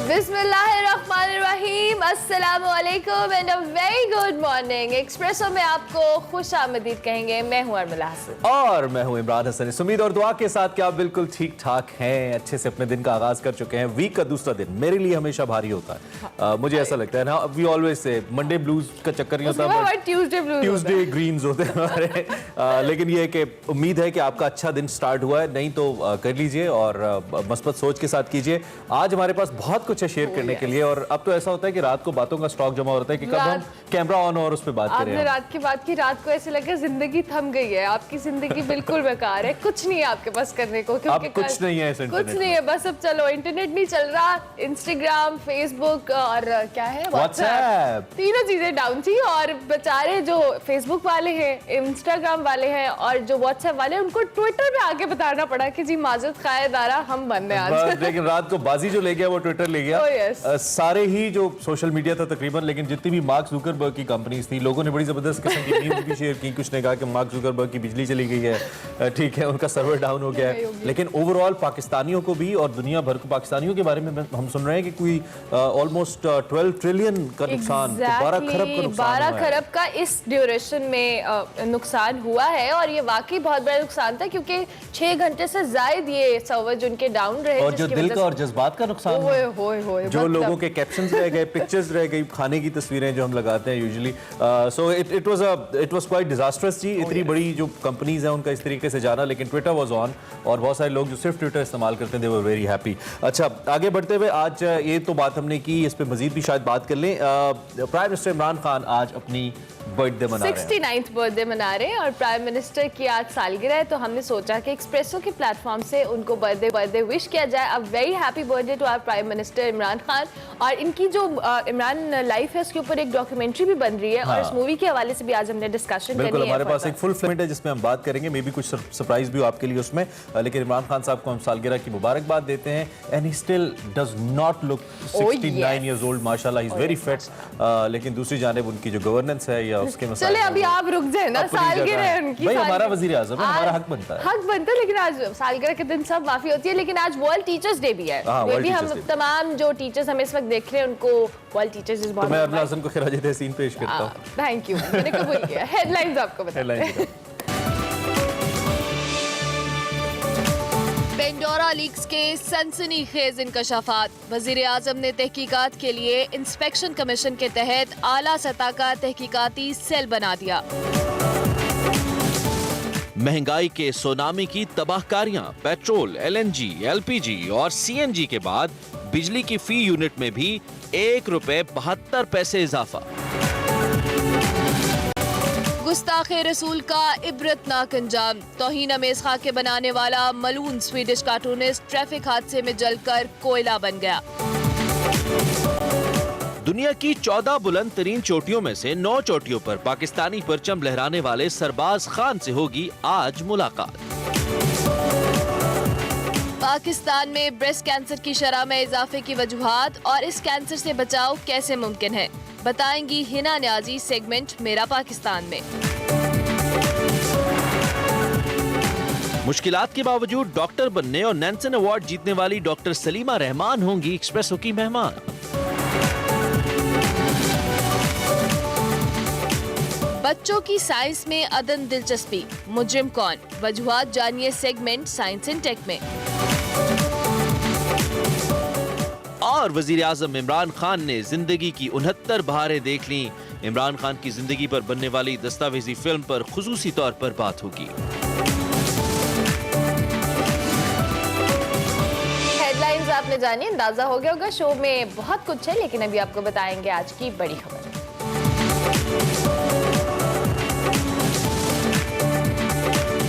बिस्मिल्लाहिर्रहमानिर्रहीम, अस्सलामुअलैकुम and a very good morning. Espresso में आपको खुश आमदीद कहेंगे। मैं हूं अर्मिला हसन और मैं हूं इमरान हसन। इस उम्मीद और दुआ के साथ कि आप बिल्कुल ठीक ठाक हैं, अच्छे से अपने दिन का आगाज कर चुके हैं। वीक का दूसरा दिन मेरे लिए हमेशा भारी होता है। मुझे ऐसा लगता है ना, वी ऑलवेज से मंडे ब्लूज का चक्कर नहीं होता, ट्यूसडे ग्रीन्स होते हैं हमारे। लेकिन ये कि उम्मीद है कि आपका अच्छा दिन स्टार्ट हुआ है, नहीं तो कर लीजिए और मस्बत सोच के साथ कीजिए। आज हमारे पास बहुत कुछ है शेयर करने के लिए, और अब तो ऐसा होता है कि रात को बातों का स्टॉक जमा होता है कि कब हम कैमरा ऑन और उस पर बात करें। आपने रात की बात की, रात को ऐसे लगे जिंदगी थम गई है, आपकी जिंदगी बिल्कुल बेकार है, कुछ नहीं है आपके पास करने को, क्योंकि कुछ नहीं है, कुछ नहीं है। बस अब चलो, इंटरनेट नहीं चल रहा, इंस्टाग्राम, फेसबुक और क्या है, व्हाट्सएप, तीनों चीजें डाउन थी। और बेचारे जो फेसबुक वाले हैं, इंस्टाग्राम वाले हैं और जो व्हाट्सएप वाले हैं, उनको ट्विटर पे आके बताना पड़ा कि जी माजद खायदारा हम बंद हैं आज। लेकिन रात को बाजी जो ले गया वो ट्विटर ले गया। सारे ही जो सोशल मीडिया था तकरीबन, लेकिन जितनी भी मार्क जुकरबर्ग की कंपनीज थी, लोगों ने बड़ी जबरदस्त किस्म की न्यूज़ भी शेयर की। कुछ ने कहा कि मार्क जुकरबर्ग की बिजली चली गई है, ठीक है, उनका सर्वर डाउन हो गया है। लेकिन ओवरऑल पाकिस्तानियों को भी और दुनिया भर को पाकिस्तानियों के बारे में हम सुन रहे हैं कि कोई ऑलमोस्ट 12 ट्रिलियन का नुकसान, 12 खरब का नुकसान, 12 खरब का इस ड्यूरेशन में नुकसान हुआ है। और ये वाकई बहुत बड़ा नुकसान था, क्योंकि 6 घंटे से ज्यादा ये सर्वर उनके डाउन रहे, और जो दिल का और जज्बात का नुकसान, जो लोगों के कैप्शंस रह गए, पिक्चर्स रह गई, खाने की तस्वीरें जो हम लगाते हैं usually. So it was quite disasters जी। इतनी बड़ी जो कंपनीज हैं उनका इस तरीके से जाना, लेकिन ट्विटर वाज ऑन और बहुत सारे लोग जो सिर्फ ट्विटर इस्तेमाल करते हैं, दे वर वेरी हैप्पी। अच्छा, आगे बढ़ते हुए आज ये तो बात हमने की, इस पे मजीद भी शायद बात कर लें। प्राइम मिनिस्टर इमरान खान आज अपनी बर्थडे मना रहे हैं, 69th बर्थडे मना रहे हैं और प्राइम मिनिस्टर की आज सालगिरह है, तो हमने सोचा कि एक्सप्रेसो के प्लेटफॉर्म से उनको बर्थडे विश किया जाए। अब very happy birthday to our prime minister Imran Khan. और इनकी जो इमरान लाइफ है उसके ऊपर एक डॉक्यूमेंट्री भी बन रही है, और इस मूवी के हवाले से भी आज हमने डिस्कशन करनी है। बिल्कुल, हमारे पास एक फुल फ्लेम है जिसमें हम बात करेंगे, मे बी कुछ सरप्राइज भी हो आपके लिए उसमें। लेकिन इमरान खान साहब को हम सालगिरह की मुबारकबाद देते हैं। And he still does not look 69 years old, माशाल्लाह, ही इज वेरी फिट। लेकिन दूसरी जानिब उनकी जो गवर्नेंस है या उसके मसाइल, चले अभी आप रुक जाए ना, सालगिरह है उनकी, भाई हमारा वजीर आज़म है, हमारा हक बनता है। लेकिन आज सालगिरह के दिन सब माफी होती है, लेकिन आज वर्ल्ड टीचर्स डे भी है। भी हम तमाम जो टीचर्स हमें इस वक्त देख रहे हैं उनको वर्ल्ड टीचर्स डे बहुत। मैं अर्मिला हसन को खिराज तहसीन पेश करता हूं। थैंक यू, मैंने कबूल किया। हेडलाइंस आपको बताते हैं। पेंडोरा लीक्स के सनसनीखेज इंकशाफात। वजीर आजम ने तहकीकात के लिए इंस्पेक्शन कमीशन के तहत आला सतह का तहकीकाती सेल बना दिया। महंगाई के सुनामी की तबाहकारियां। पेट्रोल, LNG, LPG और CNG के बाद बिजली की फी यूनिट में भी ₹1.72 इजाफा। गुस्ताखे रसूल का इबरतनाक अंजाम। तौहीन अमेज खाके बनाने वाला मलून स्वीडिश कार्टूनिस्ट ट्रैफिक हादसे में जलकर कोयला बन गया। दुनिया की 14 बुलंद तरीन चोटियों में से 9 चोटियों पर पाकिस्तानी परचम लहराने वाले सरबाज खान से होगी आज मुलाकात। पाकिस्तान में ब्रेस्ट कैंसर की शरह में इजाफे की वजूहात और इस कैंसर से बचाव कैसे मुमकिन है, बताएंगी हिना न्याजी सेगमेंट मेरा पाकिस्तान में। मुश्किलात के बावजूद डॉक्टर बनने और नैन्सन अवार्ड जीतने वाली डॉक्टर सलीमा रहमान होंगी एक्सप्रेसो की मेहमान। बच्चों की साइंस में अदन दिलचस्पी, मुजरिम कौन, वजूहात जानिए सेगमेंट साइंस इन टेक में। और वजीर आजम इमरान खान ने जिंदगी की 69 बहारें देख ली। इमरान खान की जिंदगी पर बनने वाली दस्तावेजी फिल्म पर खुसूसी तौर पर बात होगी। हेडलाइंस आपने जानी, अंदाजा हो गया होगा शो में बहुत कुछ है, लेकिन अभी आपको बताएंगे आज की बड़ी खबर।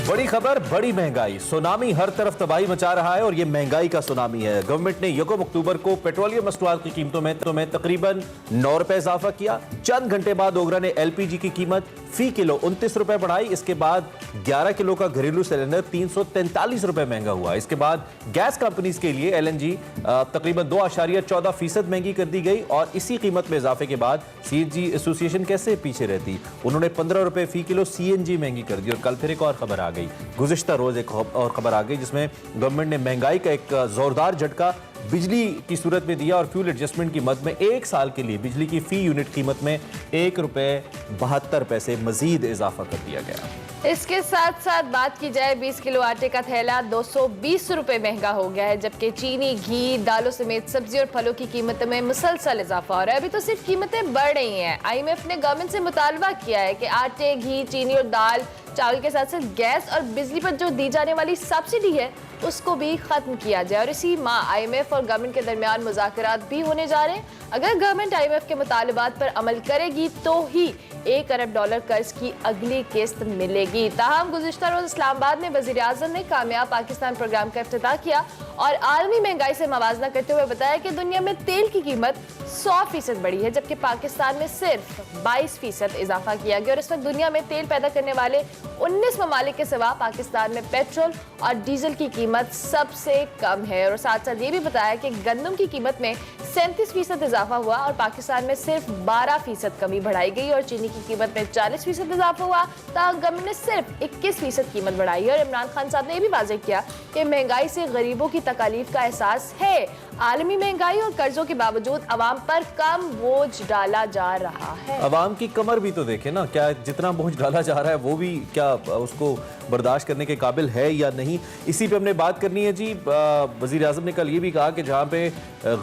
बड़ी खबर, बड़ी महंगाई, सुनामी हर तरफ तबाही मचा रहा है और ये महंगाई का सुनामी है। गवर्नमेंट ने 1 अक्टूबर को पेट्रोलियम मसनूआत की कीमतों में तकरीबन 9 रुपए इजाफा किया। चंद घंटे बाद ओगरा ने LPG की कीमत फी किलो 29 रुपए बढ़ाई। इसके बाद 11 किलो का घरेलू सिलेंडर 343 रुपए महंगा हुआ। इसके बाद गैस कंपनीज के लिए LNG तकरीबन 2.14% महंगी कर दी गई। और इसी कीमत में इजाफे के बाद CNG एसोसिएशन कैसे पीछे रहती, उन्होंने 15 रुपए फी किलो CNG महंगी कर दी। और कल फिर एक और खबर आ गई, गुज़िश्ता रोज एक और खबर आ गई जिसमें गवर्नमेंट ने महंगाई का एक जोरदार झटका बिजली की सूरत में दिया और फ्यूल एडजस्टमेंट की मद में 1 साल के लिए बिजली की फी यूनिट कीमत में 1 रुपए 72 पैसे मजीद इजाफा कर दिया गया। इसके साथ साथ बात की जाए 20 किलो आटे का थैला 220 रुपए महंगा हो गया है, जबकि चीनी, घी, दालों समेत सब्जी और फलों की कीमतों में मुसलसल इजाफा हो रहा है। अभी तो सिर्फ कीमतें बढ़ रही हैं। IMF ने गवर्नमेंट से मुतालबा किया है कि आटे, घी, चीनी और दाल, चावल के साथ साथ गैस और बिजली पर जो दी जाने वाली सब्सिडी है उसको भी खत्म किया जाए। और इसी माह IMF और गवर्नमेंट के दरमियान मुज़ाकरात भी होने जा रहे हैं। अगर गवर्नमेंट IMF के मुतालबात पर अमल करेगी तो ही $1 अरब कर्ज की अगली किस्त मिलेगी। ताहम गुज़िश्ता रोज इस्लामाबाद में वज़ीर आज़म ने कामयाब पाकिस्तान प्रोग्राम का इफ्तिताह किया और आलमी महंगाई से मवाजना करते हुए बताया कि दुनिया में तेल की कीमत 100% बढ़ी है, जबकि पाकिस्तान में सिर्फ 22% इजाफा किया गया। और इस वक्त दुनिया में तेल पैदा करने वाले 19 ममालिक के सिवा पाकिस्तान में पेट्रोल और डीजल की कीमत सबसे कम है। और साथ साथ ये भी बताया कि गंदम की कीमत में 37% इजाफा हुआ और पाकिस्तान में सिर्फ 12% कमी बढ़ाई गई। और चीनी की कीमत में 40% इजाफा हुआ, गवर्नमेंट ने सिर्फ 21% कीमत बढ़ाई है। और इमरान खान साहब ने यह भी वाज़ेह किया कि महंगाई से गरीबों की तकालीफ का एहसास है। आलमी महंगाई और कर्जों के बावजूद अवाम पर कम बोझ डाला जा रहा है। अवाम की कमर भी तो देखे ना, क्या जितना बोझ डाला जा रहा है वो भी क्या उसको बर्दाश्त करने के काबिल है या नहीं। इसी पे हमने बात करनी है जी। वज़ीर आज़म ने कल ये भी कहा कि जहाँ पे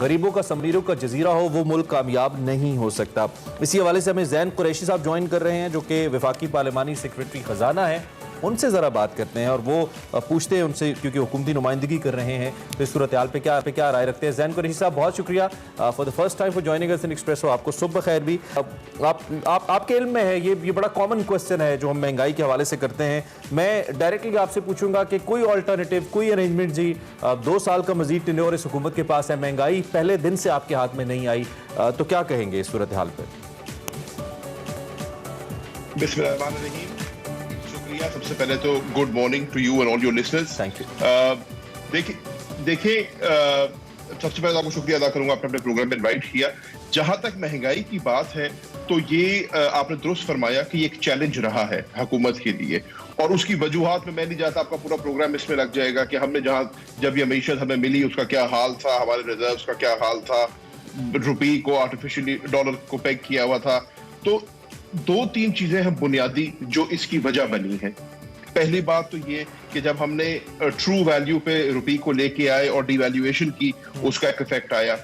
गरीबों का समरीरों का जजीरा हो वो मुल्क कामयाब नहीं हो सकता। इसी हवाले से हमें ज़ैन कुरैशी साहब ज्वाइन कर रहे हैं जो कि वफाकी पार्लिमानी सेक्रेटरी ख़जाना है। उनसे ज़रा बात करते हैं और वो पूछते हैं उनसे, क्योंकि हुकूमती नुमाइंदगी कर रहे हैं, तो इस सूरत हाल पे क्या राय रखते हैं। ज़ैन कुरैशी साहब बहुत शुक्रिया for the first time for joining us in espresso. आपको सुबह खैर भी। आपके इल्म में है ये बड़ा कॉमन क्वेश्चन है जो हम महंगाई के हवाले से करते हैं। मैं डायरेक्टली आपसे पूछूंगा कि कोई ऑल्टरनेटिव, कोई अरेंजमेंट जी। 2 साल का मजीद टेन्योर इस हुकूमत के पास है, महंगाई पहले दिन से आपके हाथ में नहीं आई, तो क्या कहेंगे इस सूरत हाल पर? बिस्मिल्लाहिर्रहमानिर्रहीम। शुक्रिया सबसे पहले तो, good morning to you and all your listeners. Thank you. देखिए सबसे पहले आपको शुक्रिया अदा करूंगा, आपने अपने प्रोग्राम में इनवाइट किया। जहां तक महंगाई की बात है तो ये आपने दुरुस्त फरमाया कि एक चैलेंज रहा है हुकूमत के लिए, और उसकी वजूहात में मैं नहीं चाहता आपका पूरा प्रोग्राम इसमें लग जाएगा कि हमने जब ये मईशत हमें मिली उसका क्या हाल था, हमारे रिजर्व्स का क्या हाल था, रुपये को आर्टिफिशियली डॉलर को पेग किया हुआ था। तो 2-3 चीजें हैं बुनियादी जो इसकी वजह बनी है। पहली बात तो ये कि जब हमने ट्रू वैल्यू पे रुपये को लेके आए और डिवैल्यूएशन की, उसका एक इफेक्ट आया।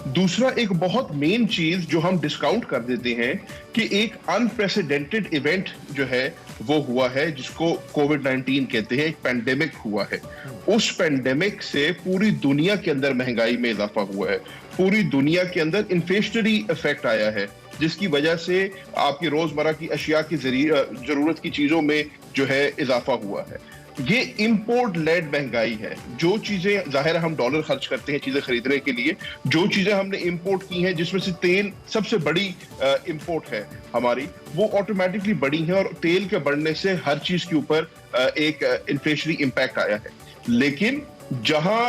दूसरा, एक बहुत मेन चीज जो हम डिस्काउंट कर देते हैं कि एक अनप्रेसिडेंटेड इवेंट जो है वो हुआ है जिसको कोविड-19 कहते हैं, एक पेंडेमिक हुआ है। उस पेंडेमिक से पूरी दुनिया के अंदर महंगाई में इजाफा हुआ है, पूरी दुनिया के अंदर इन्फ्लेशनरी इफेक्ट आया है, जिसकी वजह से आपकी रोजमर्रा की अशिया की जरूरत की चीजों में जो है इजाफा हुआ है। ये इंपोर्ट लेड महंगाई है। जो चीजें, जाहिर है हम डॉलर खर्च करते हैं चीजें खरीदने के लिए, जो चीजें हमने इंपोर्ट की हैं जिसमें से तेल सबसे बड़ी इंपोर्ट है हमारी, वो ऑटोमेटिकली बढ़ी है और तेल के बढ़ने से हर चीज के ऊपर एक इन्फ्लेशनरी इम्पैक्ट आया है। लेकिन जहां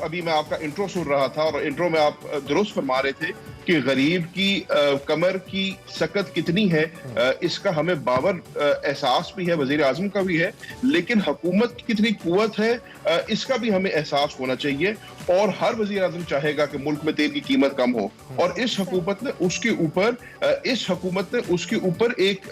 अभी मैं आपका इंट्रो सुन रहा था और इंट्रो में आप दुरुस्त फरमा रहे थे कि गरीब की कमर की सकत कितनी है, इसका हमें बावर एहसास भी है, वजीर आजम का भी है, लेकिन हुकूमत की कितनी कुव्वत है इसका भी हमें एहसास होना चाहिए। और हर वजीर आजम चाहेगा कि मुल्क में तेल की कीमत कम हो, और इस हुकूमत ने उसके ऊपर एक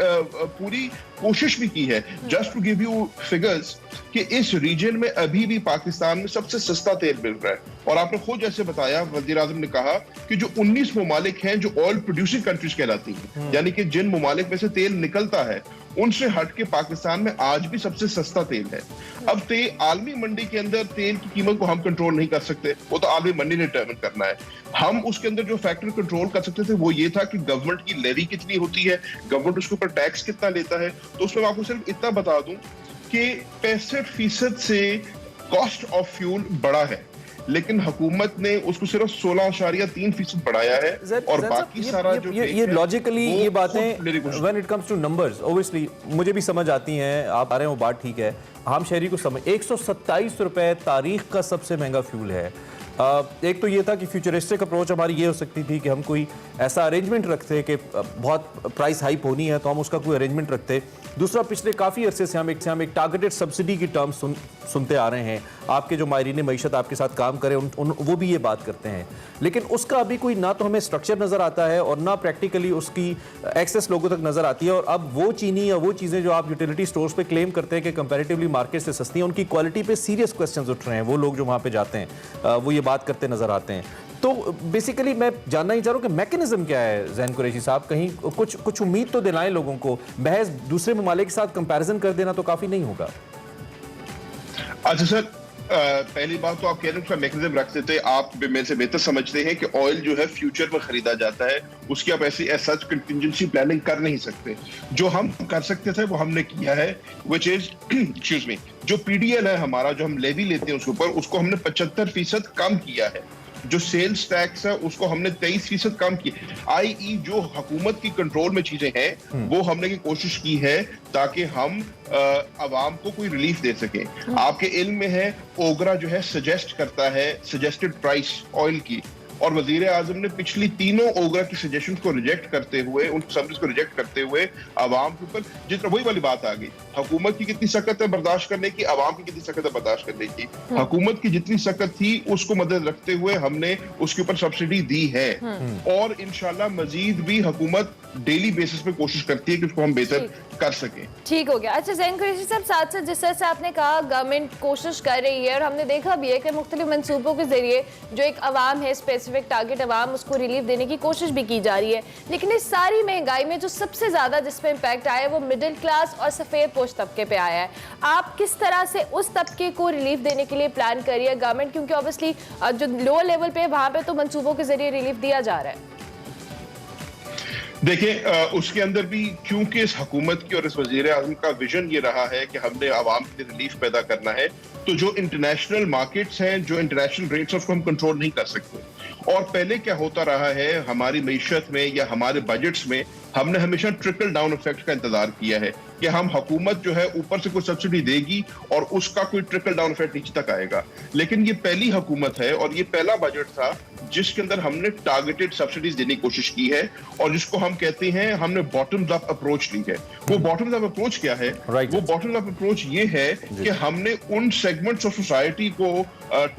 पूरी कोशिश भी की है। Just to give you figures कि इस रीजन में अभी भी पाकिस्तान में सबसे सस्ता तेल मिल रहा है। और आपने खुद जैसे बताया, वजीर आजम ने कहा कि जो 19 ममालिक हैं जो ऑयल प्रोड्यूसिंग कंट्रीज कहलाती हैं, यानी कि जिन ममालिक में से तेल निकलता है, उनसे हट के पाकिस्तान में आज भी सबसे सस्ता तेल है। अब आलमी मंडी के अंदर तेल की कीमत को हम कंट्रोल नहीं कर सकते, वो तो आलमी मंडी ने डिटरमिन करना है। हम उसके अंदर जो फैक्टर कंट्रोल कर सकते थे वो ये था कि गवर्नमेंट की लेवी कितनी होती है, गवर्नमेंट उसके ऊपर टैक्स कितना लेता है। तो उसमें मैं आपको सिर्फ इतना बता दूं कि 65% से कॉस्ट ऑफ फ्यूल बढ़ा है, लेकिन हुकूमत ने उसको सिर्फ 16.3% बढ़ाया है। और बाकी सारा जो ये लॉजिकली ये बातें when it comes two numbers obviously मुझे भी समझ आती हैं, आप आ रहे हैं वो बात ठीक है, आम शहरी को समझ। 127 रुपए तारीख का सबसे महंगा फ्यूल है। एक तो ये था कि फ्यूचरिस्टिक अप्रोच हमारी ये हो सकती थी कि हम कोई ऐसा अरेंजमेंट रखते कि बहुत प्राइस हाइप होनी है तो हम उसका कोई अरेंजमेंट रखते। दूसरा, पिछले काफ़ी अरसे से हम एक टारगेटेड सब्सिडी की टर्म सुनते आ रहे हैं। आपके जो मायरीन मईशत आपके साथ काम करें वो भी ये बात करते हैं, लेकिन उसका अभी कोई ना तो हमें स्ट्रक्चर नज़र आता है और ना प्रैक्टिकली उसकी एक्सेस लोगों तक नज़र आती है। और अब वो चीनी या वो चीज़ें जो आप यूटिलिटी स्टोर्स पे क्लेम करते हैं कि कंपैरेटिवली मार्केट से सस्ती हैं, उनकी क्वालिटी पे सीरियस क्वेश्चंस उठ रहे हैं। वो लोग जो वहाँ पे जाते हैं वो ये बात करते नज़र आते हैं। तो बेसिकली मैं जानना ही चाह रहा हूँ कि मैकेनिज्म क्या है जैन कुरैशी साहब, कहीं कुछ उम्मीद तो दिलाएं लोगों को। महज दूसरे ममालिक के साथ कंपैरिजन कर देना तो काफ़ी नहीं होगा। अच्छा सर, पहली बात तो आप कह रहे हैं उसका मैकेनिज्म रख देते हैं। आप मेरे से बेहतर समझते हैं कि ऑयल जो है फ्यूचर में खरीदा जाता है, उसकी आप ऐसी सच कंटिजेंसी प्लानिंग कर नहीं सकते। जो हम कर सकते थे वो हमने किया है, विच इज एक्सक्यूज मी, जो पीडीएल है हमारा, जो हम लेवी लेते हैं उसके ऊपर, उसको हमने 75% कम किया है। जो सेल्स टैक्स है उसको हमने 23% कम किया। आई जो हुकूमत की कंट्रोल में चीजें हैं वो हमने की कोशिश की है ताकि हम अवाम को कोई रिलीफ दे सके। आपके इल्म में है ओगरा जो है सजेस्ट करता है सजेस्टेड प्राइस ऑयल की, और वजीर आजम ने पिछली तीनों ओगरा की सजेशन को रिजेक्ट करते हुए, उन समरीज को रिजेक्ट करते हुए आवाम के ऊपर जितना, वही वाली बात आ गई, हुकूमत की कितनी सख्त है बर्दाश्त करने की, आवाम की कितनी सख्त है बर्दाश्त करने की। हुकूमत की जितनी सख्त थी उसको मदद रखते हुए हमने उसके ऊपर सब्सिडी दी है, और इंशाल्लाह मजीद भी हुकूमत डेली बेसिस पे कोशिश करती है कि उसको हम बेहतर कर सकें। ठीक हो गया। अच्छा जैन कुरैशी साहब, साथ साथ जिस तरह से आपने कहा गवर्नमेंट कोशिश कर रही है, और हमने देखा भी है कि मुख्तलिफ मंसूबों के जरिए जो एक अवाम है, स्पेसिफिक टारगेट अवाम, उसको रिलीफ देने की कोशिश भी की जा रही है। लेकिन इस सारी महंगाई में जो सबसे ज्यादा जिस पे इम्पैक्ट आया है वो मिडिल क्लास और सफेद पोश तबके पे आया है। आप किस तरह से उस तबके को रिलीफ देने के लिए प्लान कर रही है गवर्नमेंट, क्योंकि ऑब्वियसली जो लो लेवल पे वहां पे तो मंसूबों के जरिए रिलीफ दिया जा रहा है। देखिए, उसके अंदर भी क्योंकि इस हुकूमत की और इस वजीर आज़म का विजन ये रहा है कि हमने आवाम के लिए रिलीफ पैदा करना है, तो जो इंटरनेशनल मार्केट्स हैं, जो इंटरनेशनल रेट्स उसको हम कंट्रोल नहीं कर सकते। और पहले क्या होता रहा है हमारी मईशत में या हमारे बजट्स में, हमने हमेशा ट्रिकल डाउन इफेक्ट का इंतजार किया है कि हम हुकूमत जो है ऊपर से कोई सब्सिडी देगी और उसका कोई ट्रिकल डाउन इफेक्ट नीचे तक आएगा। लेकिन ये पहली हुकूमत है और ये पहला बजट था जिसके अंदर हमने टारगेटेड सब्सिडीज देने की कोशिश की है, और जिसको हम कहते हैं हमने बॉटम्स अप अप्रोच ली है। वो बॉटम्स अप अप्रोच क्या है? वो बॉटम्स अप अप्रोच ये है कि हमने उन सेगमेंट्स ऑफ सोसाइटी को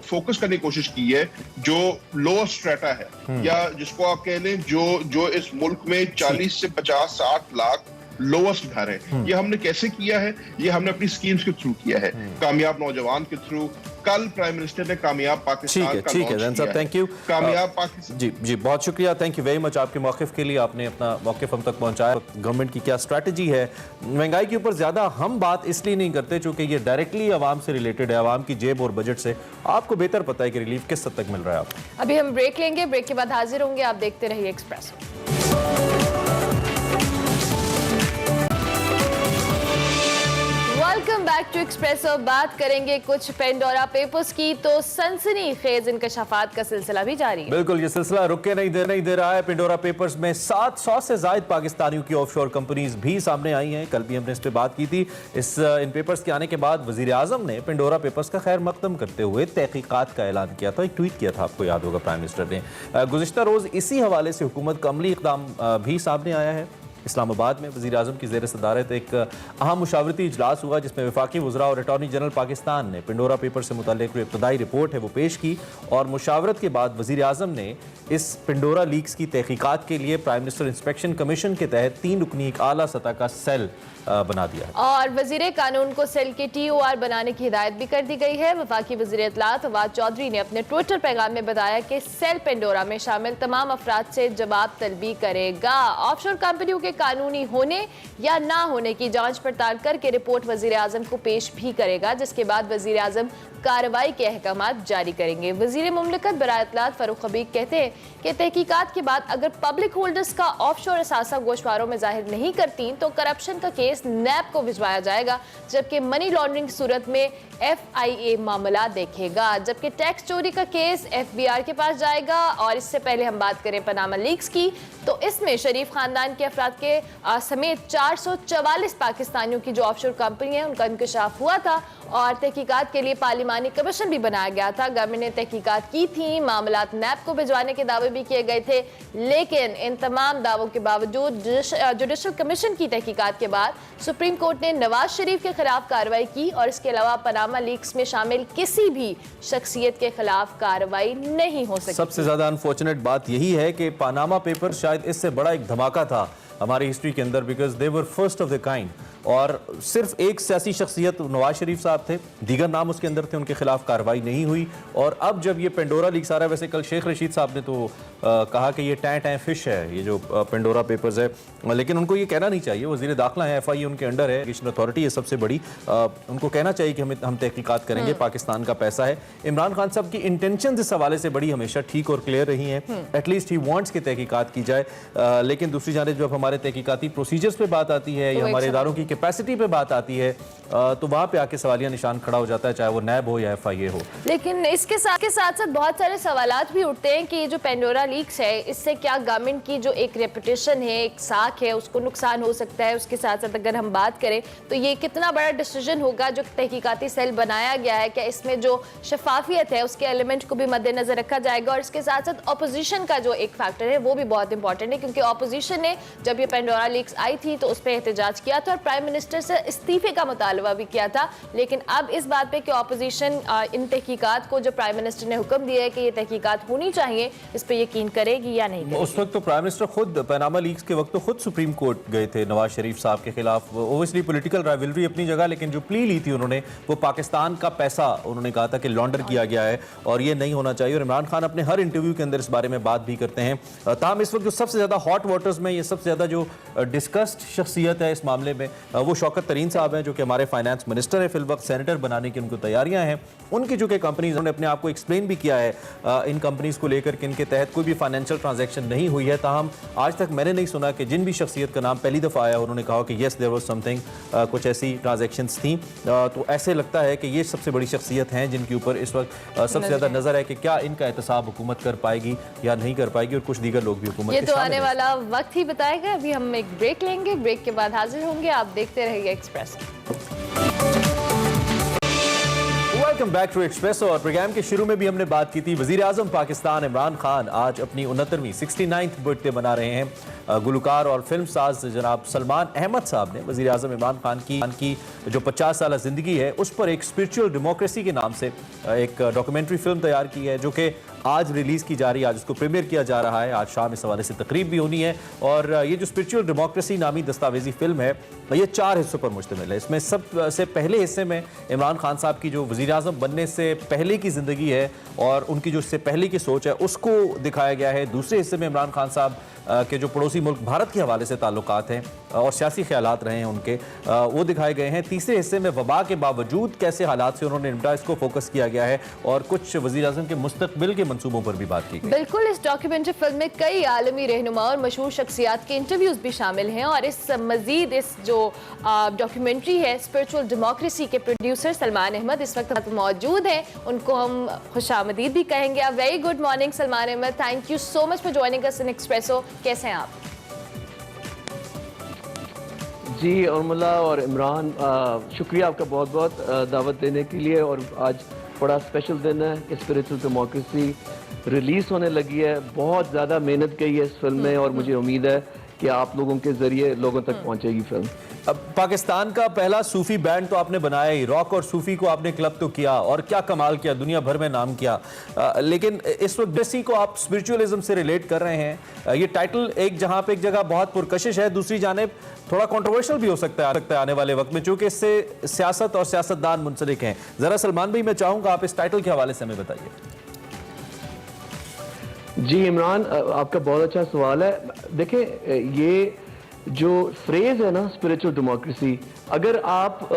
फोकस करने की कोशिश की है जो लोअर स्ट्रेटा है, या जिसको आप कह लें जो इस मुल्क में 40 से 50-60 लाख लोवेस्ट घर है। ये हमने कैसे किया है? ये हमने अपनी स्कीम्स के थ्रू किया है, कामयाब नौजवान के थ्रू। कल प्राइम मिनिस्टर ने कामयाब पाकिस्तान का लॉन्च किया है। Thank you. कामयाब पाकिस्तान। जी बहुत शुक्रिया, थैंक यू वेरी मच आपके मौक़िफ़ के लिए। आपने अपना मौक़िफ़ हम तक पहुंचाया। गवर्नमेंट की क्या स्ट्रैटेजी है महंगाई के ऊपर, ज़्यादा हम बात इसलिए नहीं करते चूँकि ये डायरेक्टली आवाम से रिलेटेड है, आवाम की जेब और बजट से। आपको बेहतर पता है कि रिलीफ किस हद तक मिल रहा है आपको। अभी हम ब्रेक लेंगे, ब्रेक के बाद हाजिर होंगे। आप देखते रहिए Express. Welcome back to Express. और बात करेंगे कुछ पेंडोरा पेपर्स की, तो सनसनीखेज इंकशाफात का सिलसिला भी जारी है। बिल्कुल, ये सिलसिला रुके नहीं दे रहा है। पेंडोरा पेपर्स में 700 से ज्यादा पाकिस्तानियों की ऑफशोर कंपनीज भी सामने आई हैं। कल भी हमने इस पर बात की थी। इन पेपर्स के आने के बाद वजीर आजम ने पेंडोरा पेपर्स का खैर मकदम करते हुए तहकीकात का ऐलान किया था। एक ट्वीट किया था, आपको याद होगा, प्राइम मिनिस्टर ने। गुज़िश्ता रोज इसी हवाले से हुकूमत का अमली इक़दाम भी सामने आया है। इस्लामाबाद में वज़ीर आज़म की ज़ेर सदारत एक अहम मुशावरती इजलास हुआ जिसमें वफाकी वज़रा और अटॉर्नी जनरल पाकिस्तान ने पेंडोरा पेपर से मुतल्लिक़ जो इब्तदाई रिपोर्ट है वो पेश की, और मुशावरत के बाद वज़ीर आज़म ने इस पेंडोरा लीक्स की तहकीकात के लिए प्राइम मिनिस्टर इंस्पेक्शन कमीशन के तहत 3 रुकनी एक आला सतह का सेल बना दिया है। और वज़ीर कानून को सेल के TOR बनाने की हिदायत भी कर दी गई है। वफाकी वज़ीर इत्तलात फवाद चौधरी ने अपने ट्विटर पैगाम में बताया कि सेल पेंडोरा में शामिल तमाम अफराद से जवाब तलबी करेगा। ऑफशोर कंपनियों के कानूनी होने या ना होने की जांच पड़ताल करके रिपोर्ट वज़ीर आज़म को पेश भी करेगा, जिसके बाद वज़ीर आज़म कार्रवाई के अहकामात जारी करेंगे। वज़ीर मुमलिकत बराए इत्तलात फ़ारूक हबीब कहते हैं कि तहकीकात के बाद अगर पब्लिक होल्डर्स का ऑफशोर असासा गोशवारों में जाहिर नहीं करती तो करप्शन का केस नैब को भिजवाया जाएगा, जबकि मनी लॉन्ड्रिंग की सूरत में FIA मामला देखेगा, जबकि टैक्स चोरी का केस FBR के पास जाएगा। और इससे पहले हम बात करें पनामा लीक्स की, तो इसमें शरीफ खानदान के अफराद के समेत 444 पाकिस्तानियों की जो ऑफशोर कंपनी है उनका इंकशाफ हुआ था और तहकीकात के लिए पार्लिमानी कमीशन भी बनाया गया था। गवर्नमेंट ने तहकीकात की थी, मामलात नैब को भिजवाने के दावे भी किए गए थे, लेकिन इन तमाम दावों के बावजूद जुडिशल कमीशन की तहकीकात के बाद सुप्रीम कोर्ट ने नवाज शरीफ के खिलाफ कार्रवाई की और इसके अलावा पनामा लीक्स में शामिल किसी भी शख्सियत के खिलाफ कार्रवाई नहीं हो सकती। सबसे ज्यादा अनफॉर्चुनेट बात यही है कि पनामा पेपर शायद इससे बड़ा एक धमाका था हमारी हिस्ट्री के अंदर, because they were first of the kind. और सिर्फ एक सियासी शख्सियत नवाज शरीफ साहब थे, दीगर नाम उसके अंदर थे, उनके खिलाफ कार्रवाई नहीं हुई। और अब जब ये पेंडोरा लीक्स आ रहा है, वैसे कल शेख रशीद साहब ने तो कहा कि ये टैं फिश है, ये जो पेंडोरा पेपर्स है, लेकिन उनको ये कहना नहीं चाहिए। वज़ीर दाखिला है, FI उनके अंडर है, एजुकेशन अथॉरिटी है सबसे बड़ी, उनको कहना चाहिए कि हम तहकीकात करेंगे, पाकिस्तान का पैसा है। इमरान खान साहब की इंटेंशन इस हवाले से बड़ी हमेशा ठीक और क्लियर रही हैं, एटलीस्ट ही वांट्स की तहकीकात की जाए। लेकिन दूसरी जानिब जब हमारे तहकीकाती प्रोसीजर्स पे बात आती है या हमारे इदारों की कैपेसिटी पे बात आती है तो वहाँ पे आके सवालिया निशान खड़ा हो जाता है, चाहे वो नैब हो या FIA हो। लेकिन इसके साथ बहुत सारे सवालात भी उठते हैं कि ये जो पेंडोरा लीक्स है, इससे क्या गवर्नमेंट की जो एक रेपुटेशन है, एक साख है, उसको नुकसान हो सकता है। उसके साथ साथ अगर हम बात करें तो ये कितना बड़ा डिसीजन होगा जो तहकीकाती सेल बनाया गया है, क्या इसमें जो शफाफियत है उसके एलिमेंट को भी मद्देनजर रखा जाएगा। और इसके साथ साथ अपोजिशन का जो एक फैक्टर है वो भी बहुत इंपॉर्टेंट है, क्योंकि अपोजिशन ने जब ये पेंडोरा लीक्स आई थी तो उस पर एहतजाज किया था और प्राइम मिनिस्टर से इस्तीफे का मुतालबा भी किया था। लेकिन अब इस बात पे कि ऑपोजिशन इन तहकीकात को जो प्राइम मिनिस्टर ने हुक्म दिया है कि ये तहकीकात होनी चाहिए, इस पे यकीन करेगी या नहीं करेगी। उस वक्त तो प्राइम मिनिस्टर खुद पनामा लीक्स के वक्त तो खुद सुप्रीम कोर्ट गए थे नवाज शरीफ साहब के खिलाफ। ओबियसली पॉलिटिकल राइवलरी अपनी जगह, लेकिन जो प्ली ली थी उन्होंने, वो पाकिस्तान का पैसा उन्होंने कहा था कि लॉन्डर किया गया है और ये नहीं होना चाहिए। और इमरान खान अपने हर इंटरव्यू के अंदर इस बारे में बात भी करते हैं। ताहम इस वक्त जो सबसे ज्यादा हॉट वाटर्स में, ये सबसे ज्यादा जो डिस्कस्ड शख्सियत है इस मामले में, वो शौकत तरीन साहब हैं, जो कि हमारे फाइनेंस मिनिस्टर है, फिल वक्त सेनेटर बनाने की उनको तैयारियां हैं। उनकी जो कि कंपनीज, उन्होंने अपने आप को एक्सप्लेन भी किया है इन कंपनीज को लेकर कि इनके तहत कोई भी फाइनेंशियल ट्रांजैक्शन नहीं हुई है। ताहम आज तक मैंने नहीं सुना कि जिन भी शख्सियत का नाम पहली दफ़ा आया उन्होंने कहा कि येस देयर वाज समथिंग, कुछ ऐसी ट्रांजैक्शंस थी। तो ऐसे लगता है कि ये सबसे बड़ी शख्सियत हैं जिनके ऊपर इस वक्त सबसे ज़्यादा नज़र है कि क्या इनका एहतसाब हुकूमत कर पाएगी या नहीं कर पाएगी, और कुछ दीगर लोग भी हुकूमत ये तो आने वाला वक्त ही बताएगा। अभी हम एक ब्रेक लेंगे, ब्रेक के बाद हाजिर होंगे। आप देखते रहिए Express. Welcome back to Express. और प्रोग्राम के शुरू में भी हमने बात की थी, वजीर आजम पाकिस्तान इमरान खान आज अपनी 69वीं 69th बर्थडे मना रहे हैं। गुलकार और फिल्म साज जनाब सलमान अहमद साहब ने वजीर आजम इमरान खान की जो 50 साल ज़िंदगी है उस पर एक स्पिरिचुअल डेमोक्रेसी के नाम से एक डॉक्यूमेंट्री फिल्म तैयार की है, जो कि आज रिलीज़ की जा रही है। आज उसको प्रीमियर किया जा रहा है, आज शाम इस हवाले से तकरीब भी होनी है। और ये जो स्पिरिचुअल डेमोक्रेसी नामी दस्तावेजी फिल्म है, ये 4 हिस्सों पर मुश्तमिल है। इसमें सबसे पहले हिस्से में इमरान खान साहब की जो वज़ीर आज़म बनने से पहले की ज़िंदगी है और उनकी जो इससे पहले की सोच है उसको दिखाया गया है। दूसरे हिस्से में इमरान खान साहब के जो पड़ोसी मुल्क भारत के हवाले से ताल्लुकात हैं और सियासी ख्यालात रहे हैं उनके, वो दिखाए गए हैं। तीसरे हिस्से में वबा के बावजूद कैसे हालात से उन्होंने निपटा, इसको फोकस किया गया है और कुछ वज़ीर आज़म के मुस्तकबिल के मंसूबों पर भी बात की गई। बिल्कुल, इस डॉक्यूमेंट्री फिल्म में कई आलमी रहनुमा और मशहूर शख्सियात के इंटरव्यूज भी शामिल हैं। और इस मजीद इस जो डॉक्यूमेंट्री है स्पिरिचुअल डेमोक्रेसी के प्रोड्यूसर सलमान अहमद इस वक्त मौजूद हैं, उनको हम खुशामदीद भी कहेंगे। A very good morning Salman Ahmad, thank you so much for joining us in Expresso. कैसे हैं आप? जी उर्मिला और इमरान, शुक्रिया आपका बहुत बहुत दावत देने के लिए। और आज बड़ा स्पेशल दिन है कि स्पिरिचुअल डेमोक्रेसी रिलीज़ होने लगी है। बहुत ज़्यादा मेहनत की है इस फिल्म में और मुझे उम्मीद है कि आप लोगों के ज़रिए लोगों तक पहुंचेगी फिल्म। अब पाकिस्तान का पहला सूफी बैंड तो आपने बनाया ही, रॉक और सूफी को आपने क्लब तो किया और क्या कमाल किया, दुनिया भर में नाम किया। लेकिन इस वक्त डेसी को आप स्पिरिचुअलिज्म से रिलेट कर रहे हैं। ये टाइटल एक जगह बहुत पुरकशिश है, दूसरी जानिब थोड़ा कंट्रोवर्शियल भी हो सकता है आने वाले वक्त में, चूंकि इससे सियासत और सियासतदान मुंसलिक हैं। जरा सलमान भाई, मैं चाहूंगा आप इस टाइटल के हवाले से हमें बताइए। जी इमरान, आपका बहुत अच्छा सवाल है। देखें, ये जो फ्रेज है ना स्पिरिचुअल डेमोक्रेसी, अगर आप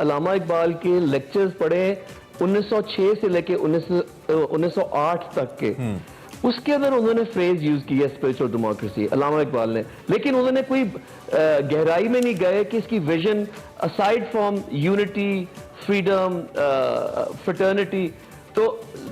अल्लामा इकबाल के लेक्चर्स पढ़ें 1906 से लेके 1908 तक के, उसके अंदर उन्होंने फ्रेज यूज किया स्पिरिचुअल डेमोक्रेसी अल्लामा इकबाल ने। लेकिन उन्होंने कोई गहराई में नहीं गए कि इसकी vision aside from unity, freedom, fraternity. तो